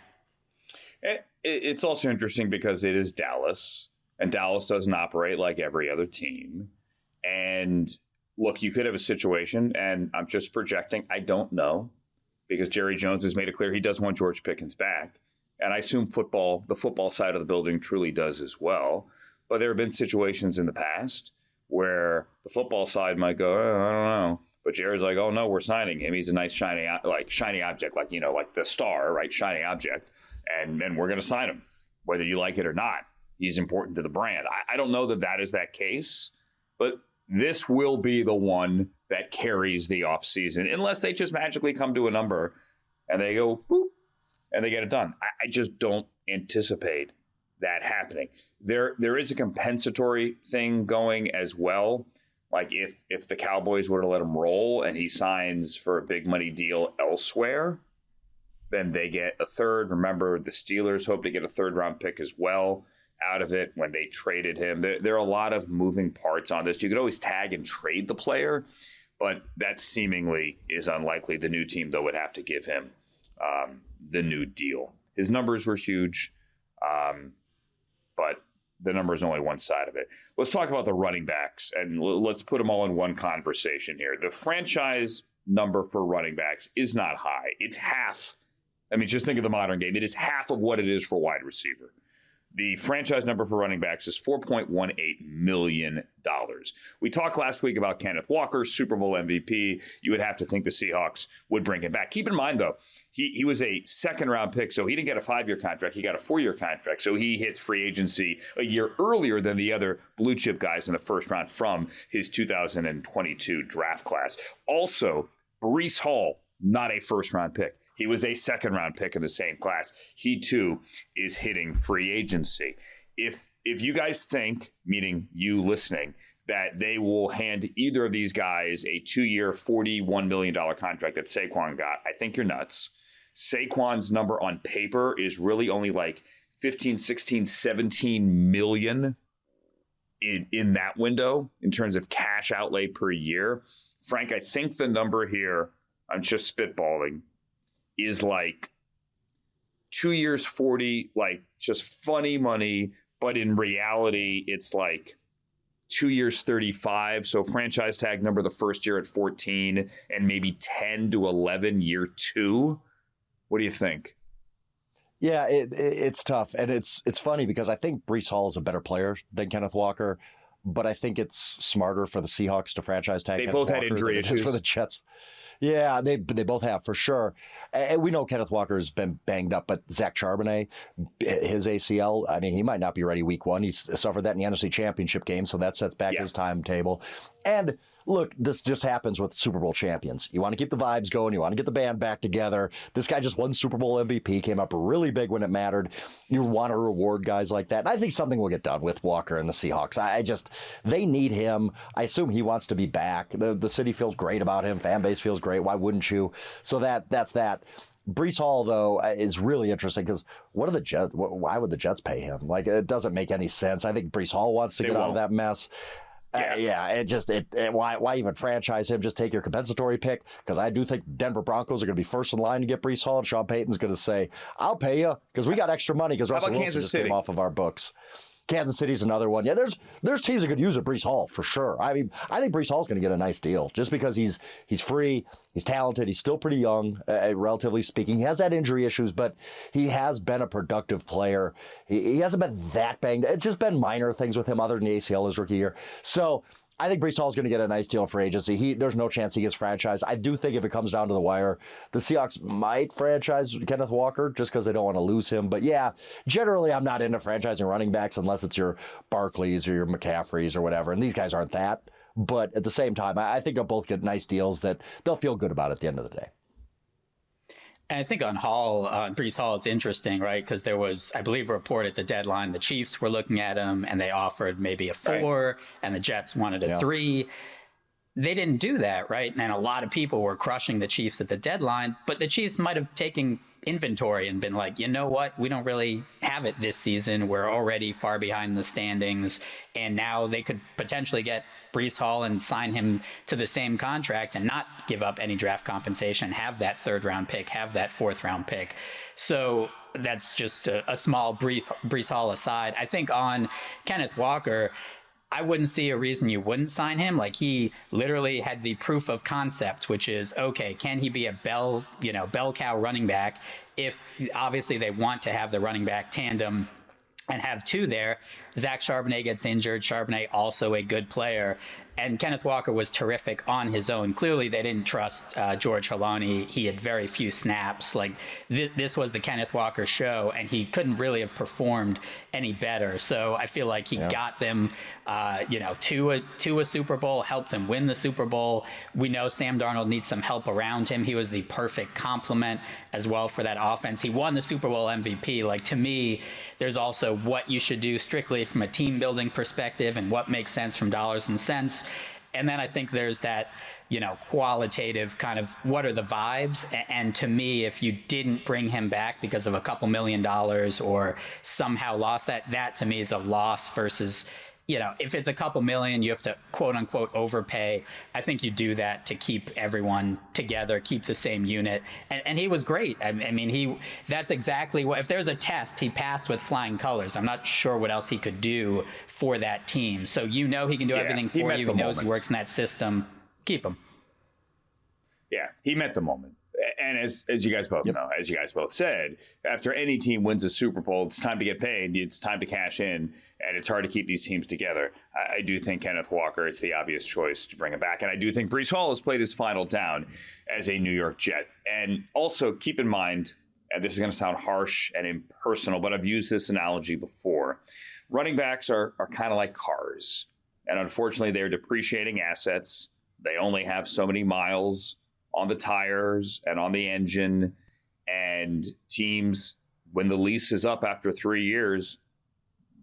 It's also interesting because it is Dallas, and Dallas doesn't operate like every other team. And look, you could have a situation, and I'm just projecting, I don't know, because Jerry Jones has made it clear he does want George Pickens back. And I assume the football side of the building truly does as well. But there have been situations in the past where the football side might go, I don't know. But Jared's like, oh, no, we're signing him. He's a nice shiny object, like the star, right? Shining object. And we're going to sign him, whether you like it or not. He's important to the brand. I don't know that is that case, but this will be the one that carries the offseason, unless they just magically come to a number and they go, boop, and they get it done. I just don't anticipate that happening. There is a compensatory thing going as well. Like if the Cowboys were to let him roll and he signs for a big money deal elsewhere, then they get a third. Remember, the Steelers hope to get a third-round pick as well out of it when they traded him. There are a lot of moving parts on this. You could always tag and trade the player, but that seemingly is unlikely. The new team, though, would have to give him the new deal. His numbers were huge, but the number is only one side of it. Let's talk about the running backs, and let's put them all in one conversation here. The franchise number for running backs is not high. It's half. I mean, just think of the modern game. It is half of what it is for wide receiver. The franchise number for running backs is $4.18 million. We talked last week about Kenneth Walker, Super Bowl MVP. You would have to think the Seahawks would bring him back. Keep in mind, though, he was a second-round pick, so he didn't get a 5-year contract. He got a 4-year contract, so he hits free agency a year earlier than the other blue-chip guys in the first round from his 2022 draft class. Also, Breece Hall, not a first-round pick. He was a second-round pick in the same class. He, too, is hitting free agency. If you guys think, meaning you listening, that they will hand either of these guys a 2-year, $41 million contract that Saquon got, I think you're nuts. Saquon's number on paper is really only like 15, 16, 17 million in that window in terms of cash outlay per year. Frank, I think the number here, I'm just spitballing, is like 2 years, 40, like just funny money. But in reality, it's like 2 years, 35. So franchise tag number the first year at 14 and maybe 10 to 11 year 2. What do you think? Yeah, it's tough. And it's funny because I think Breece Hall is a better player than Kenneth Walker, but I think it's smarter for the Seahawks to franchise tag They Kenneth both Walker had injury than it is issues for the Jets. Yeah, they both have for sure. And we know Kenneth Walker has been banged up, but Zach Charbonnet, his ACL, I mean, he might not be ready week 1. He suffered that in the NFC Championship game, so that sets back his timetable. And look, this just happens with Super Bowl champions. You want to keep the vibes going. You want to get the band back together. This guy just won Super Bowl MVP, came up really big when it mattered. You want to reward guys like that. And I think something will get done with Walker and the Seahawks. They need him. I assume he wants to be back. The city feels great about him. Fan base feels great. Why wouldn't you? So that's that. Breece Hall, though, is really interesting because what are the Jets? Why would the Jets pay him? Like, it doesn't make any sense. I think Breece Hall wants to get out of that mess. Why even franchise him? Just take your compensatory pick, because I do think Denver Broncos are going to be first in line to get Breece Hall, and Sean Payton's going to say, "I'll pay you because we got extra money because Russell Wilson just came off of our books." Kansas City's another one. Yeah, there's teams that could use a Breece Hall for sure. I mean, I think Breece Hall's going to get a nice deal just because he's free, he's talented, he's still pretty young, relatively speaking. He has had injury issues, but he has been a productive player. He hasn't been that banged. It's just been minor things with him other than the ACL his rookie year. So I think Breece Hall's going to get a nice deal for agency. There's no chance he gets franchised. I do think if it comes down to the wire, the Seahawks might franchise Kenneth Walker just because they don't want to lose him. But yeah, generally I'm not into franchising running backs unless it's your Barkleys or your McCaffreys or whatever. And these guys aren't that. But at the same time, I think they'll both get nice deals that they'll feel good about at the end of the day. And I think on Breece Hall, it's interesting, right? Because there was, I believe, a report at the deadline. The Chiefs were looking at him and they offered maybe a 4, and the Jets wanted a 3. They didn't do that, right? And a lot of people were crushing the Chiefs at the deadline, but the Chiefs might have taken inventory and been like, you know what? We don't really have it this season. We're already far behind the standings. And now they could potentially get Breece Hall and sign him to the same contract and not give up any draft compensation, have that 3rd round pick, have that 4th round pick. So that's just a small Breece Hall aside. I think on Kenneth Walker, I wouldn't see a reason you wouldn't sign him. Like, he literally had the proof of concept, which is, okay, can he be a bell cow running back? If obviously they want to have the running back tandem and have 2 there. Zach Charbonnet gets injured. Charbonnet also a good player. And Kenneth Walker was terrific on his own. Clearly, they didn't trust George Halani. He had very few snaps. Like, this was the Kenneth Walker show, and he couldn't really have performed any better. So I feel like he got them, to a Super Bowl, helped them win the Super Bowl. We know Sam Darnold needs some help around him. He was the perfect complement as well for that offense. He won the Super Bowl MVP. Like, to me, there's also what you should do strictly from a team building perspective and what makes sense from dollars and cents. And then I think there's that, qualitative kind of what are the vibes? And to me, if you didn't bring him back because of a couple $1 million or somehow lost that to me is a loss versus, if it's a couple million, you have to quote unquote overpay. I think you do that to keep everyone together, keep the same unit. And he was great. I mean, that's exactly what, if there's a test, he passed with flying colors. I'm not sure what else he could do for that team. So, he can do everything for you. He knows he works in that system. Keep him. Yeah, he met the moment. And as you guys both know, as you guys both said, after any team wins a Super Bowl, it's time to get paid. It's time to cash in, and it's hard to keep these teams together. I do think Kenneth Walker, it's the obvious choice to bring him back. And I do think Breece Hall has played his final down as a New York Jet. And also keep in mind, and this is going to sound harsh and impersonal, but I've used this analogy before. Running backs are kind of like cars. And unfortunately, they're depreciating assets. They only have so many miles on the tires and on the engine, and teams, when the lease is up after 3 years,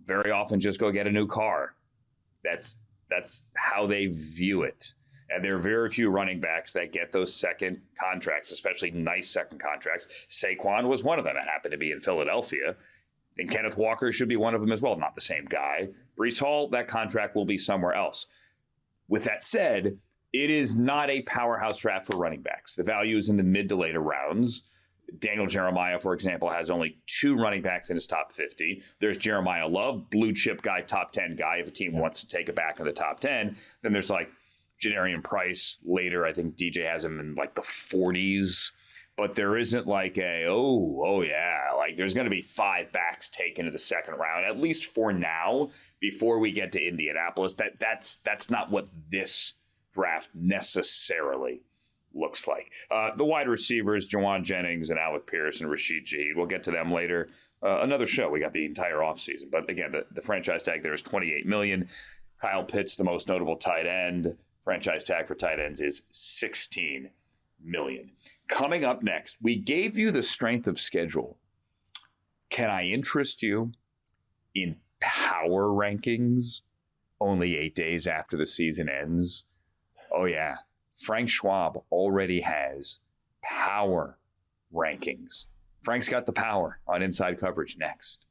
very often just go get a new car. That's how they view it. And there are very few running backs that get those second contracts, especially nice second contracts. Saquon was one of them. It happened to be in Philadelphia. I think Kenneth Walker should be one of them as well. Not the same guy. Breece Hall, that contract will be somewhere else. With that said, it is not a powerhouse draft for running backs. The value is in the mid to later rounds. Daniel Jeremiah, for example, has only 2 running backs in his top 50. There's Jeremiah Love, blue chip guy, top 10 guy. If a team wants to take it back in the top 10, then there's like Janarian Price later. I think DJ has him in like the 40s. But there isn't like like there's going to be 5 backs taken in the second round, at least for now, before we get to Indianapolis. That's not what this draft necessarily looks like. The wide receivers, Jawan Jennings and Alec Pierce and Rashid Shaheed, we'll get to them later. Another show. We got the entire offseason. But again, the franchise tag there is $28 million. Kyle Pitts, the most notable tight end. Franchise tag for tight ends is $16 million. Coming up next, we gave you the strength of schedule. Can I interest you in power rankings only 8 days after the season ends? Oh, yeah. Frank Schwab already has power rankings. Frank's got the power on Inside Coverage next.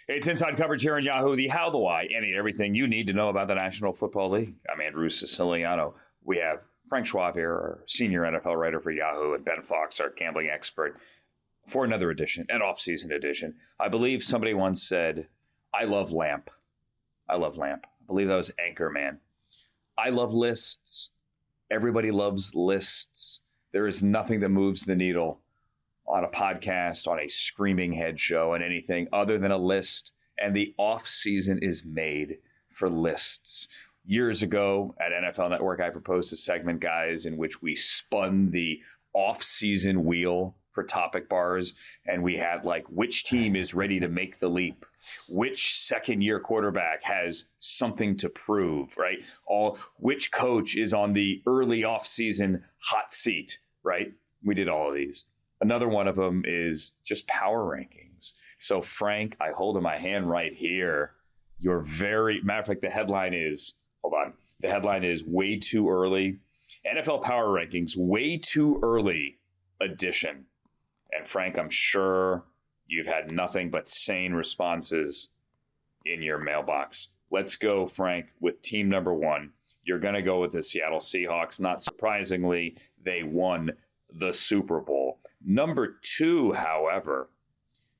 It's Inside Coverage here on Yahoo, the how, the why, any and everything you need to know about the National Football League. I'm Andrew Siciliano. We have Frank Schwab here, our senior NFL writer for Yahoo, and Ben Fawkes, our gambling expert, for another edition, an off-season edition. I believe somebody once said, I love Lamp. I love Lamp. I believe that was Anchorman. I love lists. Everybody loves lists. There is nothing that moves the needle on a podcast, on a screaming head show, and anything other than a list. And the off-season is made for lists. Years ago at NFL Network, I proposed a segment, guys, in which we spun the off-season wheel for topic bars, and we had like which team is ready to make the leap, which second-year quarterback has something to prove, right? Which coach is on the early off-season hot seat, right? We did all of these. Another one of them is just power rankings. So Frank, I hold in my hand right here. Matter of fact, the headline is, hold on. The headline is way too early. NFL Power Rankings, way too early edition. And Frank, I'm sure you've had nothing but sane responses in your mailbox. Let's go, Frank, with team number 1. You're going to go with the Seattle Seahawks. Not surprisingly, they won the Super Bowl. Number 2, however,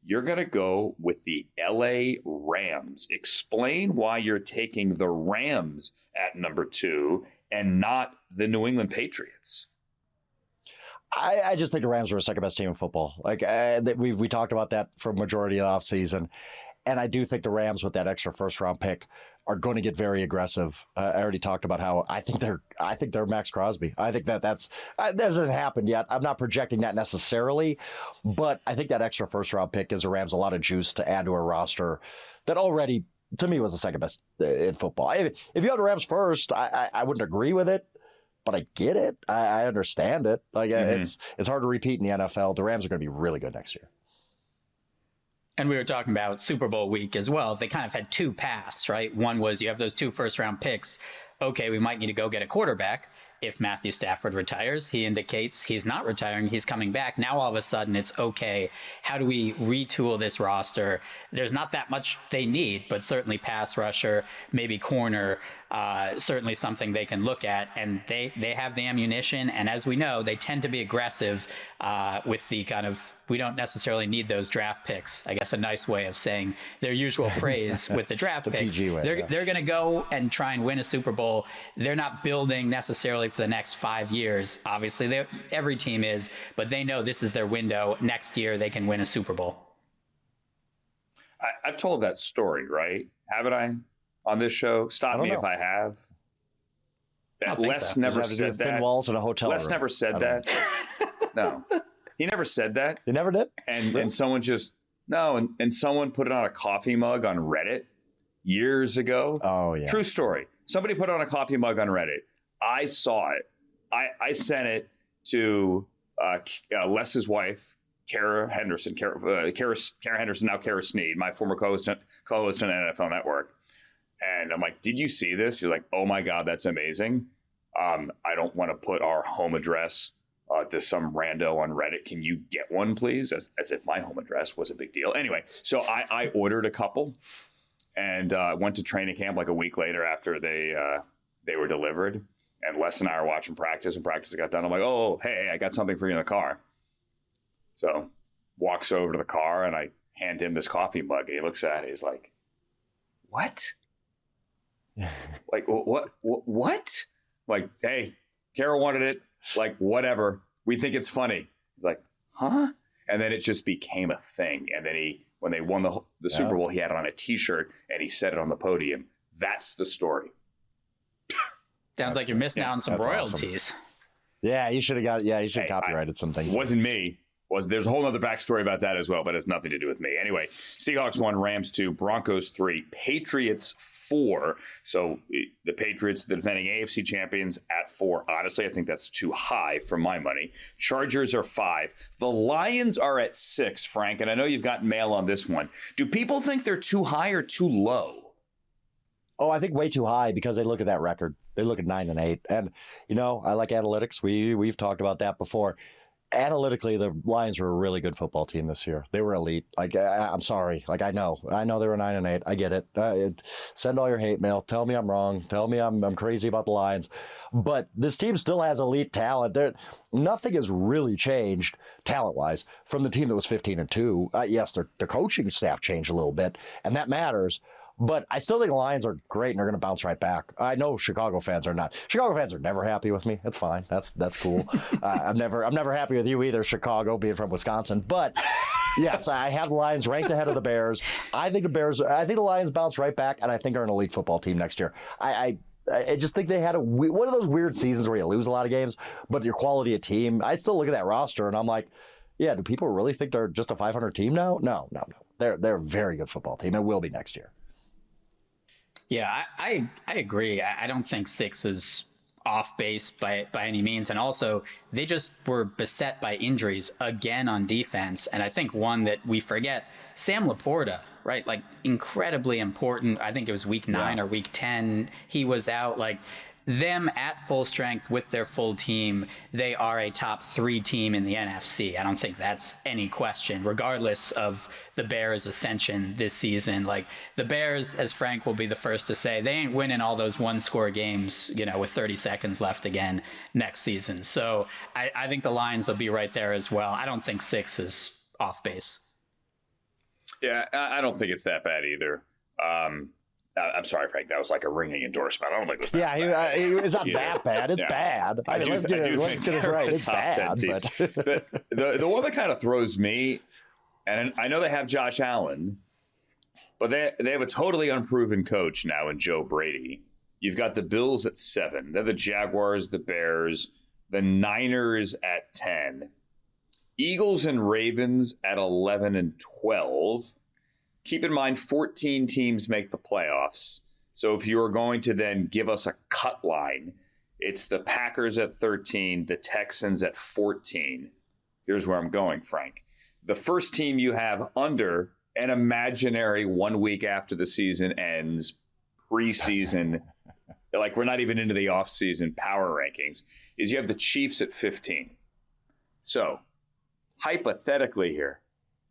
you're going to go with the LA Rams. Explain why you're taking the Rams at number 2 and not the New England Patriots. I just think the Rams are the second best team in football. Like we talked about that for a majority of the offseason. And I do think the Rams with that extra first round pick are going to get very aggressive. I already talked about how I think they're Max Crosby. I think that hasn't happened yet. I'm not projecting that necessarily, but I think that extra first round pick gives the Rams a lot of juice to add to a roster that already, to me, was the second best in football. If you had the Rams first, I wouldn't agree with it. But I get it. I understand it. Like it's hard to repeat in the NFL. The Rams are going to be really good next year. And we were talking about Super Bowl week as well. They kind of had 2 paths, right? One was you have those 2 first-round picks. Okay, we might need to go get a quarterback. If Matthew Stafford retires, he indicates he's not retiring, he's coming back. Now all of a sudden it's okay. How do we retool this roster? There's not that much they need, but certainly pass rusher, maybe corner, certainly something they can look at. And they have the ammunition. And as we know, they tend to be aggressive with the kind of, we don't necessarily need those draft picks. I guess a nice way of saying their usual phrase with the draft the picks. PG way, They're going to go and try and win a Super Bowl. They're not building necessarily for the next 5 years. Obviously, every team is, but they know this is their window. Next year, they can win a Super Bowl. I've told that story, right? Haven't I? On this show? Stop me if I have. Les never said that. Thin walls in a hotel Les room. never said that. No. He never said that. You never did? And someone just, no, and someone put it on a coffee mug on Reddit years ago. Oh, yeah. True story. Somebody put it on a coffee mug on Reddit. I saw it. I sent it to Les's wife, Kara Henderson, Kara Henderson, now Kara Sneed, my former co-host on NFL Network. And I'm like, did you see this? You're like, oh my God, that's amazing. I don't want to put our home address to some rando on Reddit. Can you get one, please? As if my home address was a big deal. Anyway, so I ordered a couple and went to training camp like a week later after they were delivered. And Les and I are watching practice, and practice got done. I'm like, oh, hey, I got something for you in the car. So walks over to the car, and I hand him this coffee mug. And he looks at it. He's like, what? Like, what? Like, hey, Kara wanted it. Like, whatever. We think it's funny. He's like, huh? And then it just became a thing. And then when they won the Super Bowl, he had it on a T-shirt, and he said it on the podium. That's the story. Sounds like you're missing out on some royalties. Awesome. Yeah, you should have got. Yeah, you should have copyrighted some things. It wasn't me. There's a whole other backstory about that as well, but it's nothing to do with me. Anyway, Seahawks 1, Rams 2, Broncos 3, Patriots 4. So the Patriots, the defending AFC champions, at 4. Honestly, I think that's too high for my money. Chargers are 5. The Lions are at 6, Frank, and I know you've got mail on this one. Do people think they're too high or too low? Oh, I think way too high because they look at that record. They look at 9-8. And, I like analytics. We've talked about that before. Analytically, the Lions were a really good football team this year. They were elite. Like, I'm sorry. Like, I know they were 9-8. I get it. Send all your hate mail. Tell me I'm wrong. Tell me I'm crazy about the Lions. But this team still has elite talent. Nothing has really changed talent-wise from the team that was 15-2. Yes, their coaching staff changed a little bit, and that matters. But I still think the Lions are great and they're going to bounce right back. I know Chicago fans are not. Chicago fans are never happy with me. It's fine. That's cool. I'm never happy with you either, Chicago, being from Wisconsin. But yes, I have the Lions ranked ahead of the Bears. I think the Lions bounce right back, and I think are an elite football team next year. I just think they had one of those weird seasons where you lose a lot of games, but your quality of team. I still look at that roster and I'm like, yeah, do people really think they're just a 500 team now? No. They're a very good football team. It will be next year. Yeah, I agree. I don't think 6 is off base by any means. And also, they just were beset by injuries again on defense. And I think one that we forget, Sam Laporta, right? Like, incredibly important. I think it was week 9 or week 10. He was out. Like, them at full strength with their full team, they are a top 3 team in the NFC. I don't think that's any question, regardless of the Bears' ascension this season. Like, the Bears, as Frank will be the first to say, they ain't winning all those one-score games, with 30 seconds left again next season. So I think the Lions will be right there as well. I don't think 6 is off base. Yeah, I don't think it's that bad either. I'm sorry, Frank. That was like a ringing endorsement. I don't think it was that bad. It's not that bad. It's bad. Let's get it right. It's bad. But the one that kind of throws me, and I know they have Josh Allen, but they have a totally unproven coach now in Joe Brady. You've got the Bills at 7. They're the Jaguars, the Bears, the Niners at 10. Eagles and Ravens at 11 and 12. Keep in mind, 14 teams make the playoffs. So if you are going to then give us a cut line, it's the Packers at 13, the Texans at 14. Here's where I'm going, Frank. The first team you have under an imaginary 1 week after the season ends, preseason, like we're not even into the offseason power rankings, is you have the Chiefs at 15. So, hypothetically here,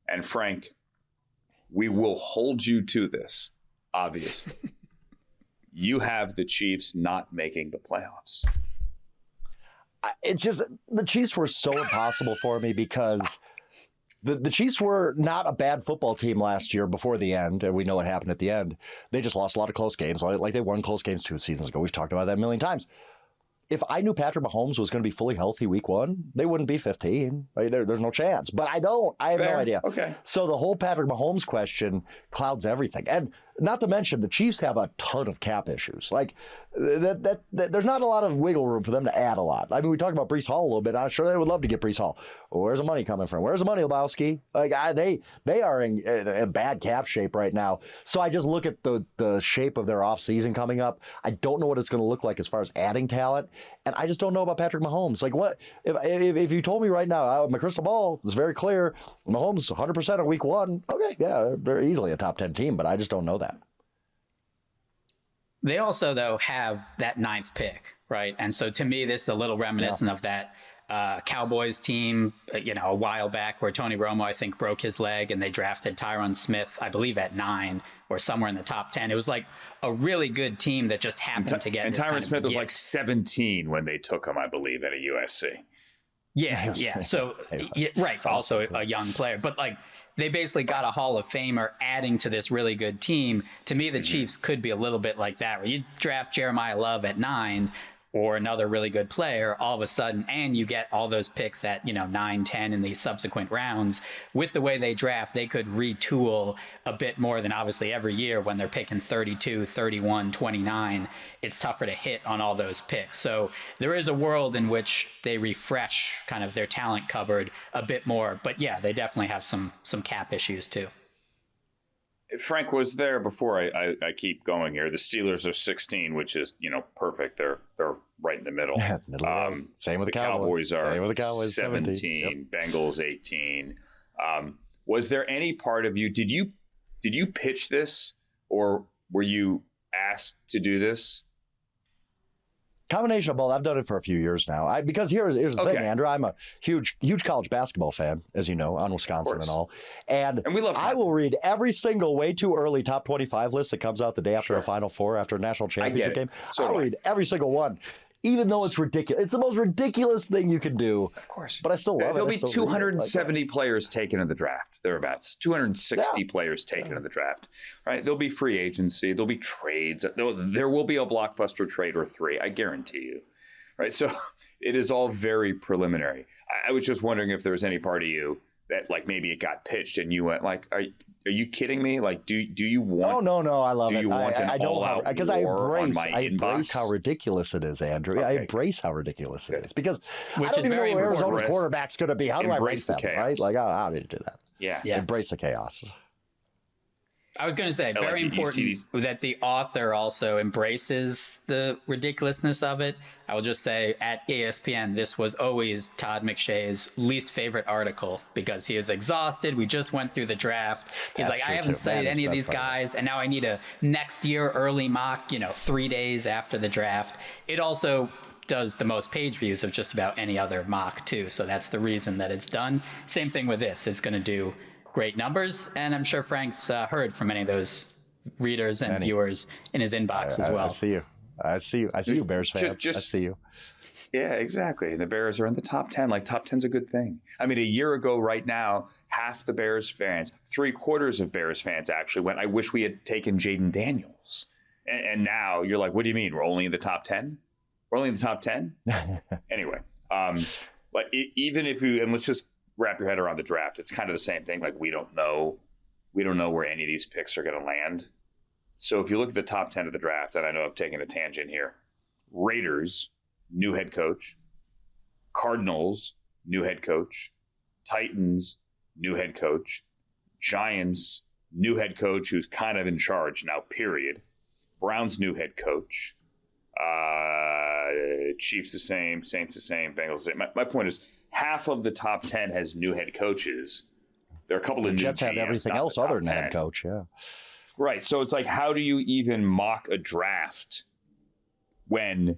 and Frank, we will hold you to this, obviously. you have the Chiefs not making the playoffs. It's just the Chiefs were so impossible for me because the Chiefs were not a bad football team last year before the end, and we know what happened at the end. They just lost a lot of close games, like they won close games 2 seasons ago. We've talked about that a million times. If I knew Patrick Mahomes was going to be fully healthy week 1, they wouldn't be 15. Right? There's no chance. But I don't. I have no idea. Okay. So the whole Patrick Mahomes question clouds everything. And not to mention, the Chiefs have a ton of cap issues. Like, that there's not a lot of wiggle room for them to add a lot. I mean, we talked about Breece Hall a little bit. I'm sure they would love to get Breece Hall. Well, where's the money coming from? Where's the money, Lebowski? Like, they are in bad cap shape right now. So I just look at the shape of their offseason coming up. I don't know what it's going to look like as far as adding talent. And I just don't know about Patrick Mahomes. Like, what if you told me right now, my crystal ball is very clear, Mahomes 100% on week 1, okay, yeah, they're easily a top 10 team, but I just don't know that. They also, though, have that 9th pick, right? And so to me, this is a little reminiscent of that Cowboys team, a while back where Tony Romo, I think, broke his leg and they drafted Tyron Smith, I believe, at 9 or somewhere in the top 10. It was like a really good team that just happened to get. And Tyron Smith was like 17 when they took him, I believe, at a USC. Yeah. So, right. Also a young player. But like, they basically got a Hall of Famer adding to this really good team. To me, the Chiefs could be a little bit like that, where you draft Jeremiah Love at 9 or another really good player all of a sudden, and you get all those picks at, 9, 10 in the subsequent rounds. With the way they draft, they could retool a bit more than obviously every year when they're picking 32, 31, 29. It's tougher to hit on all those picks. So there is a world in which they refresh kind of their talent cupboard a bit more. But yeah, they definitely have some cap issues too. Frank, was there, before I keep going here, the Steelers are 16, which is, perfect. They're right in the middle. Same with the the Cowboys. Are Same with the Cowboys, 17. Yep. Bengals 18. Was there any part of you, did you pitch this, or were you asked to do this? Combination of both. I've done it for a few years now. Because here's the thing, Andrew. I'm a huge college basketball fan, as you know, on Wisconsin and all. And we love I will read every single way too early top 25 list that comes out the day after a Final Four, after a national championship game. I'll read every single one, even though it's ridiculous. It's the most ridiculous thing you can do. Of course. But I still love it. There'll be 270 players taken in the draft, thereabouts. 260 players taken in the draft. Right? There'll be free agency. There'll be trades. There will be a blockbuster trade or 3, I guarantee you. Right? So it is all very preliminary. I was just wondering if there was any part of you that, like, maybe it got pitched and you went, like, are you kidding me? Like, do you want? Oh, no, I love it. Do you want an all-out war because I embrace inbox? how ridiculous it is, Andrew. I embrace how ridiculous it is because I don't even know who important. Arizona's quarterback's going to be. How do I rank them? Chaos. Right? Like, I don't need to do that. Yeah. Embrace the chaos. I was going to say, very important that the author also embraces the ridiculousness of it. I will just say, at ESPN, this was always Todd McShay's least favorite article because he was exhausted. We just went through the draft. He's like, I haven't studied any of these guys, and now I need a next year early mock, 3 days after the draft. It also does the most page views of just about any other mock, too. So that's the reason that it's done. Same thing with this. It's going to do great numbers, and I'm sure Frank's heard from many of those readers and viewers in his inbox as well. I see you, Bears fans. I see you. Yeah, exactly. And the Bears are in the top 10. Like, top 10's a good thing. I mean, a year ago right now, half the Bears fans, 3/4 of Bears fans actually went, I wish we had taken Jaden Daniels. And now you're like, what do you mean? We're only in the top 10? We're only in the top 10? Anyway, but even if you, and let's just wrap your head around the draft. It's kind of the same thing. Like, we don't know where any of these picks are going to land. So if you look at the top 10 of the draft, and I know I've taken a tangent here, Raiders, new head coach. Cardinals, new head coach. Titans, new head coach. Giants, new head coach who's kind of in charge now, period. Browns, new head coach. Chiefs the same, Saints the same, Bengals the same. My point is, half of the top 10 has new head coaches. There are a couple of new Jets have everything else other than head coach, Right. So it's like, how do you even mock a draft when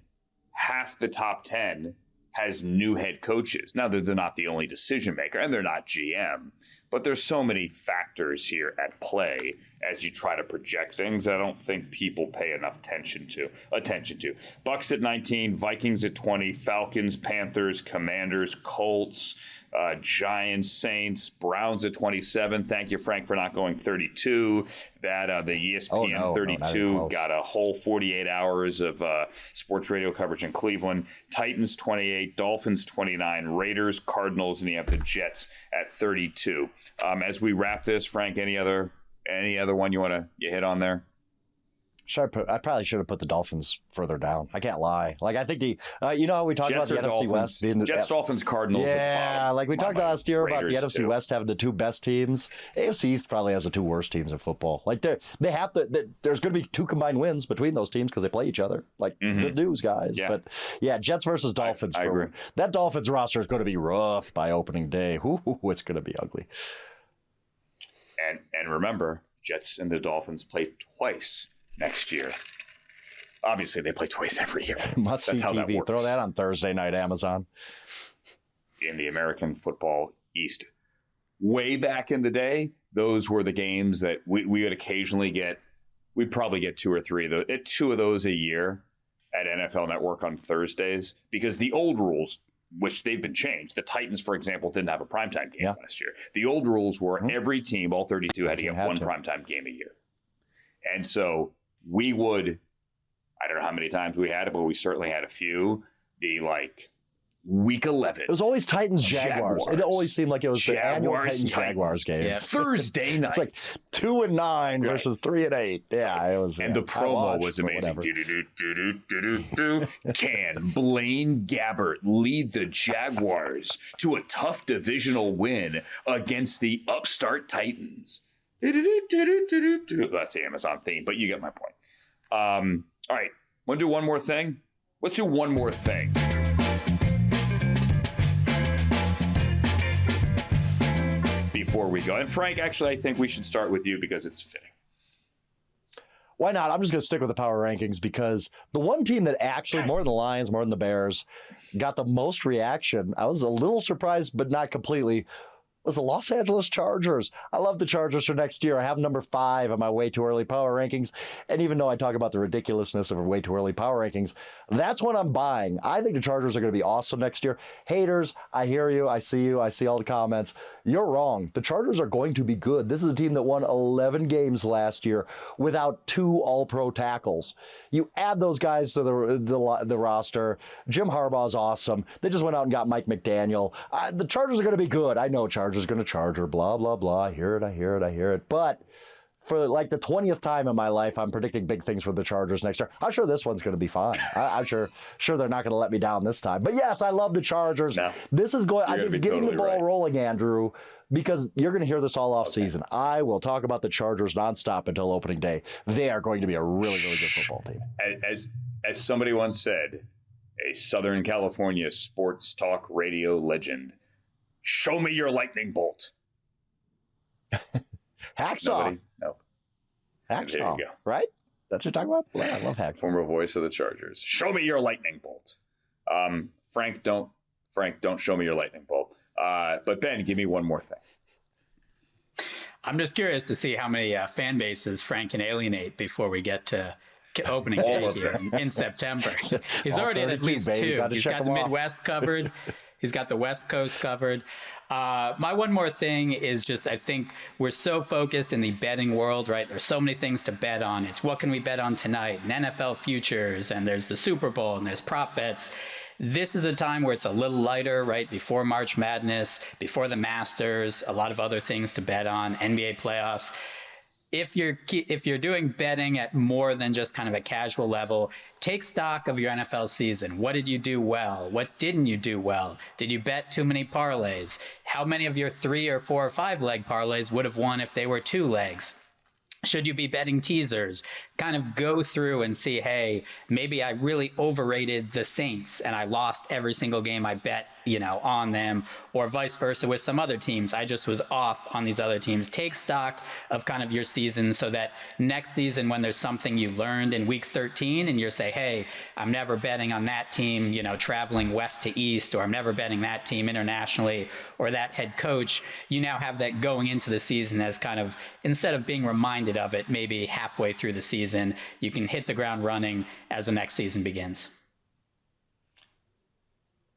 half the top 10 has new head coaches. Now, they're not the only decision maker, and they're not GM, but there's so many factors here at play as you try to project things that I don't think people pay enough attention to. Bucks at 19, Vikings at 20, Falcons, Panthers, Commanders, Colts, Giants, Saints, Browns at 27. Thank you, Frank, for not going 32. That the ESPN 32 got a whole 48 hours of sports radio coverage in Cleveland. Titans 28, Dolphins 29, Raiders, Cardinals, and you have the Jets at 32. As we wrap this, Frank, any other one you hit on there? I probably should have put the Dolphins further down. I can't lie. Like, I think you know how we talked Jets about the NFC West being the Jets, Dolphins, Cardinals. Yeah, like we talked last year about the NFC too. West having the two best teams. AFC East probably has the two worst teams in football. Like they have to. There's going to be two combined wins between those teams because they play each other. Like good news, guys. Yeah. But yeah, Jets versus Dolphins. I agree. That Dolphins roster is going to be rough by opening day. It's going to be ugly. And remember, Jets and the Dolphins play twice next year. Obviously, they play twice every year. Must see TV. Throw that on Thursday night, Amazon. In the American Football East. Way back in the day, those were the games that we would occasionally get. We'd probably get two of those a year at NFL Network on Thursdays, because the old rules, which they've been changed. The Titans, for example, didn't have a primetime game last year. The old rules were every team, all 32, had to get one primetime game a year. And so we would, I don't know how many times we had it, but we certainly had a few. The week 11. It was always Titans Jaguars. It always seemed like it was the annual Titans Jaguars game. Yeah. Thursday night. It's like 2-9 versus 3-8. Yeah, it was. And the promo was amazing. Can Blaine Gabbert lead the Jaguars to a tough divisional win against the upstart Titans? That's the Amazon theme, but you get my point. All right. Want to do one more thing? Let's do one more thing. Before we go. And Frank, actually, I think we should start with you because it's fitting. Why not? I'm just going to stick with the power rankings because the one team that actually, more than the Lions, more than the Bears, got the most reaction, I was a little surprised, but not completely, was the Los Angeles Chargers. I love the Chargers for next year. I have number 5 on my way too early power rankings. And even though I talk about the ridiculousness of way too early power rankings, that's what I'm buying. I think the Chargers are going to be awesome next year. Haters, I hear you. I see you. I see all the comments. You're wrong. The Chargers are going to be good. This is a team that won 11 games last year without 2 all-pro tackles. You add those guys to the roster. Jim Harbaugh is awesome. They just went out and got Mike McDaniel. The Chargers are going to be good. I know Chargers going to Charger, blah, blah, blah. I hear it. But for like the 20th time in my life, I'm predicting big things for the Chargers next year. I'm sure this one's going to be fine. I'm sure they're not going to let me down this time. But yes, I love the Chargers. No, this is going. I'm just getting the ball rolling, Andrew, because you're going to hear this all off season. I will talk about the Chargers nonstop until opening day. They are going to be a really, really good football team. As somebody once said, a Southern California sports talk radio legend, show me your lightning bolt. Hacksaw. No. Hacksaw. There you go. Right? That's what you're talking about? Well, I love Hacksaw. Former voice of the Chargers. Show me your lightning bolt. Frank, don't show me your lightning bolt. But Ben, give me one more thing. I'm just curious to see how many fan bases Frank can alienate before we get to opening day here in September. He's already at least 2. He's got the Midwest covered. He's got the West Coast covered. My one more thing is just, I think we're so focused in the betting world, right? There's so many things to bet on. It's what can we bet on tonight, and NFL futures, and there's the Super Bowl, and there's prop bets. This is a time where it's a little lighter, right? Before March Madness, before the Masters, a lot of other things to bet on, NBA playoffs. If you're doing betting at more than just kind of a casual level, take stock of your NFL season. What did you do well? What didn't you do well? Did you bet too many parlays? How many of your 3 or 4 or 5 leg parlays would have won if they were 2 legs? Should you be betting teasers? Kind of go through and see, hey, maybe I really overrated the Saints and I lost every single game I bet, on them, or vice versa with some other teams. I just was off on these other teams. Take stock of kind of your season so that next season, when there's something you learned in week 13 and you say, hey, I'm never betting on that team, traveling west to east, or I'm never betting that team internationally, or that head coach, you now have that going into the season as kind of, instead of being reminded of it maybe halfway through the season, you can hit the ground running as the next season begins.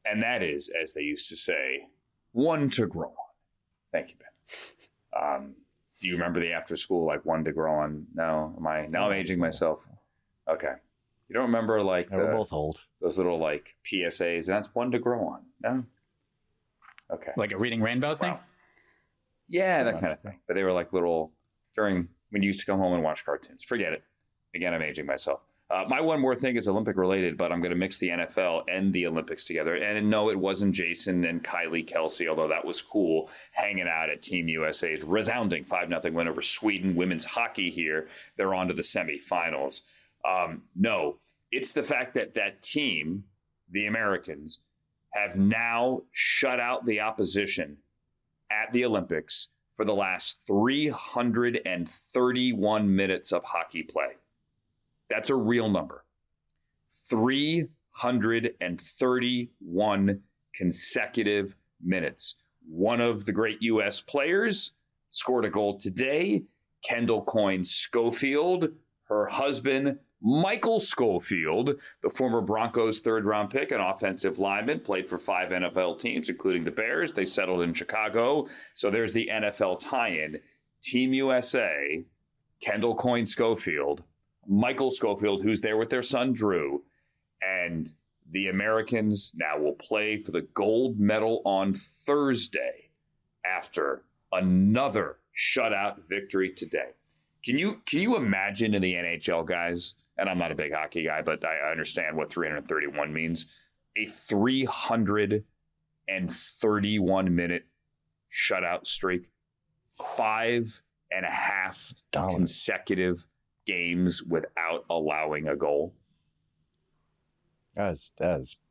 And that is, as they used to say, one to grow on. Thank you, Ben. Do you remember the after school, like one to grow on? No? Now I'm aging myself. Okay. You don't remember we're both old. Those little PSAs? That's one to grow on. No? Okay. Like a Reading Rainbow thing? Wow. Yeah, that kind of thing. But they were little during when you used to come home and watch cartoons. Forget it. Again, I'm aging myself. My one more thing is Olympic related, but I'm going to mix the NFL and the Olympics together. And no, it wasn't Jason and Kylie Kelsey, although that was cool, hanging out at Team USA's resounding 5-0 win over Sweden. Women's hockey here, they're on to the semifinals. No, it's the fact that that team, the Americans, have now shut out the opposition at the Olympics for the last 331 minutes of hockey play. That's a real number. 331 consecutive minutes. One of the great U.S. players scored a goal today. Kendall Coyne Schofield, her husband, Michael Schofield, the former Broncos third-round pick, an offensive lineman, played for 5 NFL teams, including the Bears. They settled in Chicago. So there's the NFL tie-in. Team USA, Kendall Coyne Schofield, Michael Schofield, who's there with their son, Drew, and the Americans now will play for the gold medal on Thursday after another shutout victory today. Can you imagine in the NHL, guys, and I'm not a big hockey guy, but I understand what 331 means, a 331-minute shutout streak, 5.5 consecutive games without allowing a goal. That's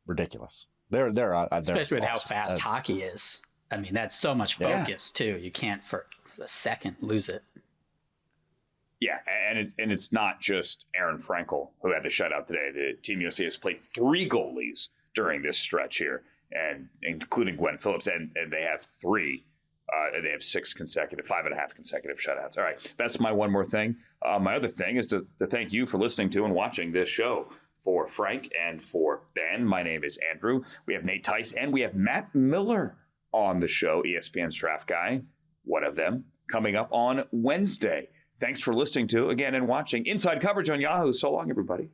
ridiculous. Especially with how fast hockey is. I mean, that's so much focus too. You can't for a second lose it. Yeah, and it's not just Aaron Frankel who had the shutout today. The Team USA has played 3 goalies during this stretch here, and including Gwen Phillips, and they have 3. They have 5.5 consecutive shutouts. All right, that's my one more thing. My other thing is to thank you for listening to and watching this show. For Frank and for Ben, my name is Andrew. We have Nate Tice and we have Matt Miller on the show, ESPN's draft guy, one of them, coming up on Wednesday. Thanks for listening to, again, and watching Inside Coverage on Yahoo. So long, everybody.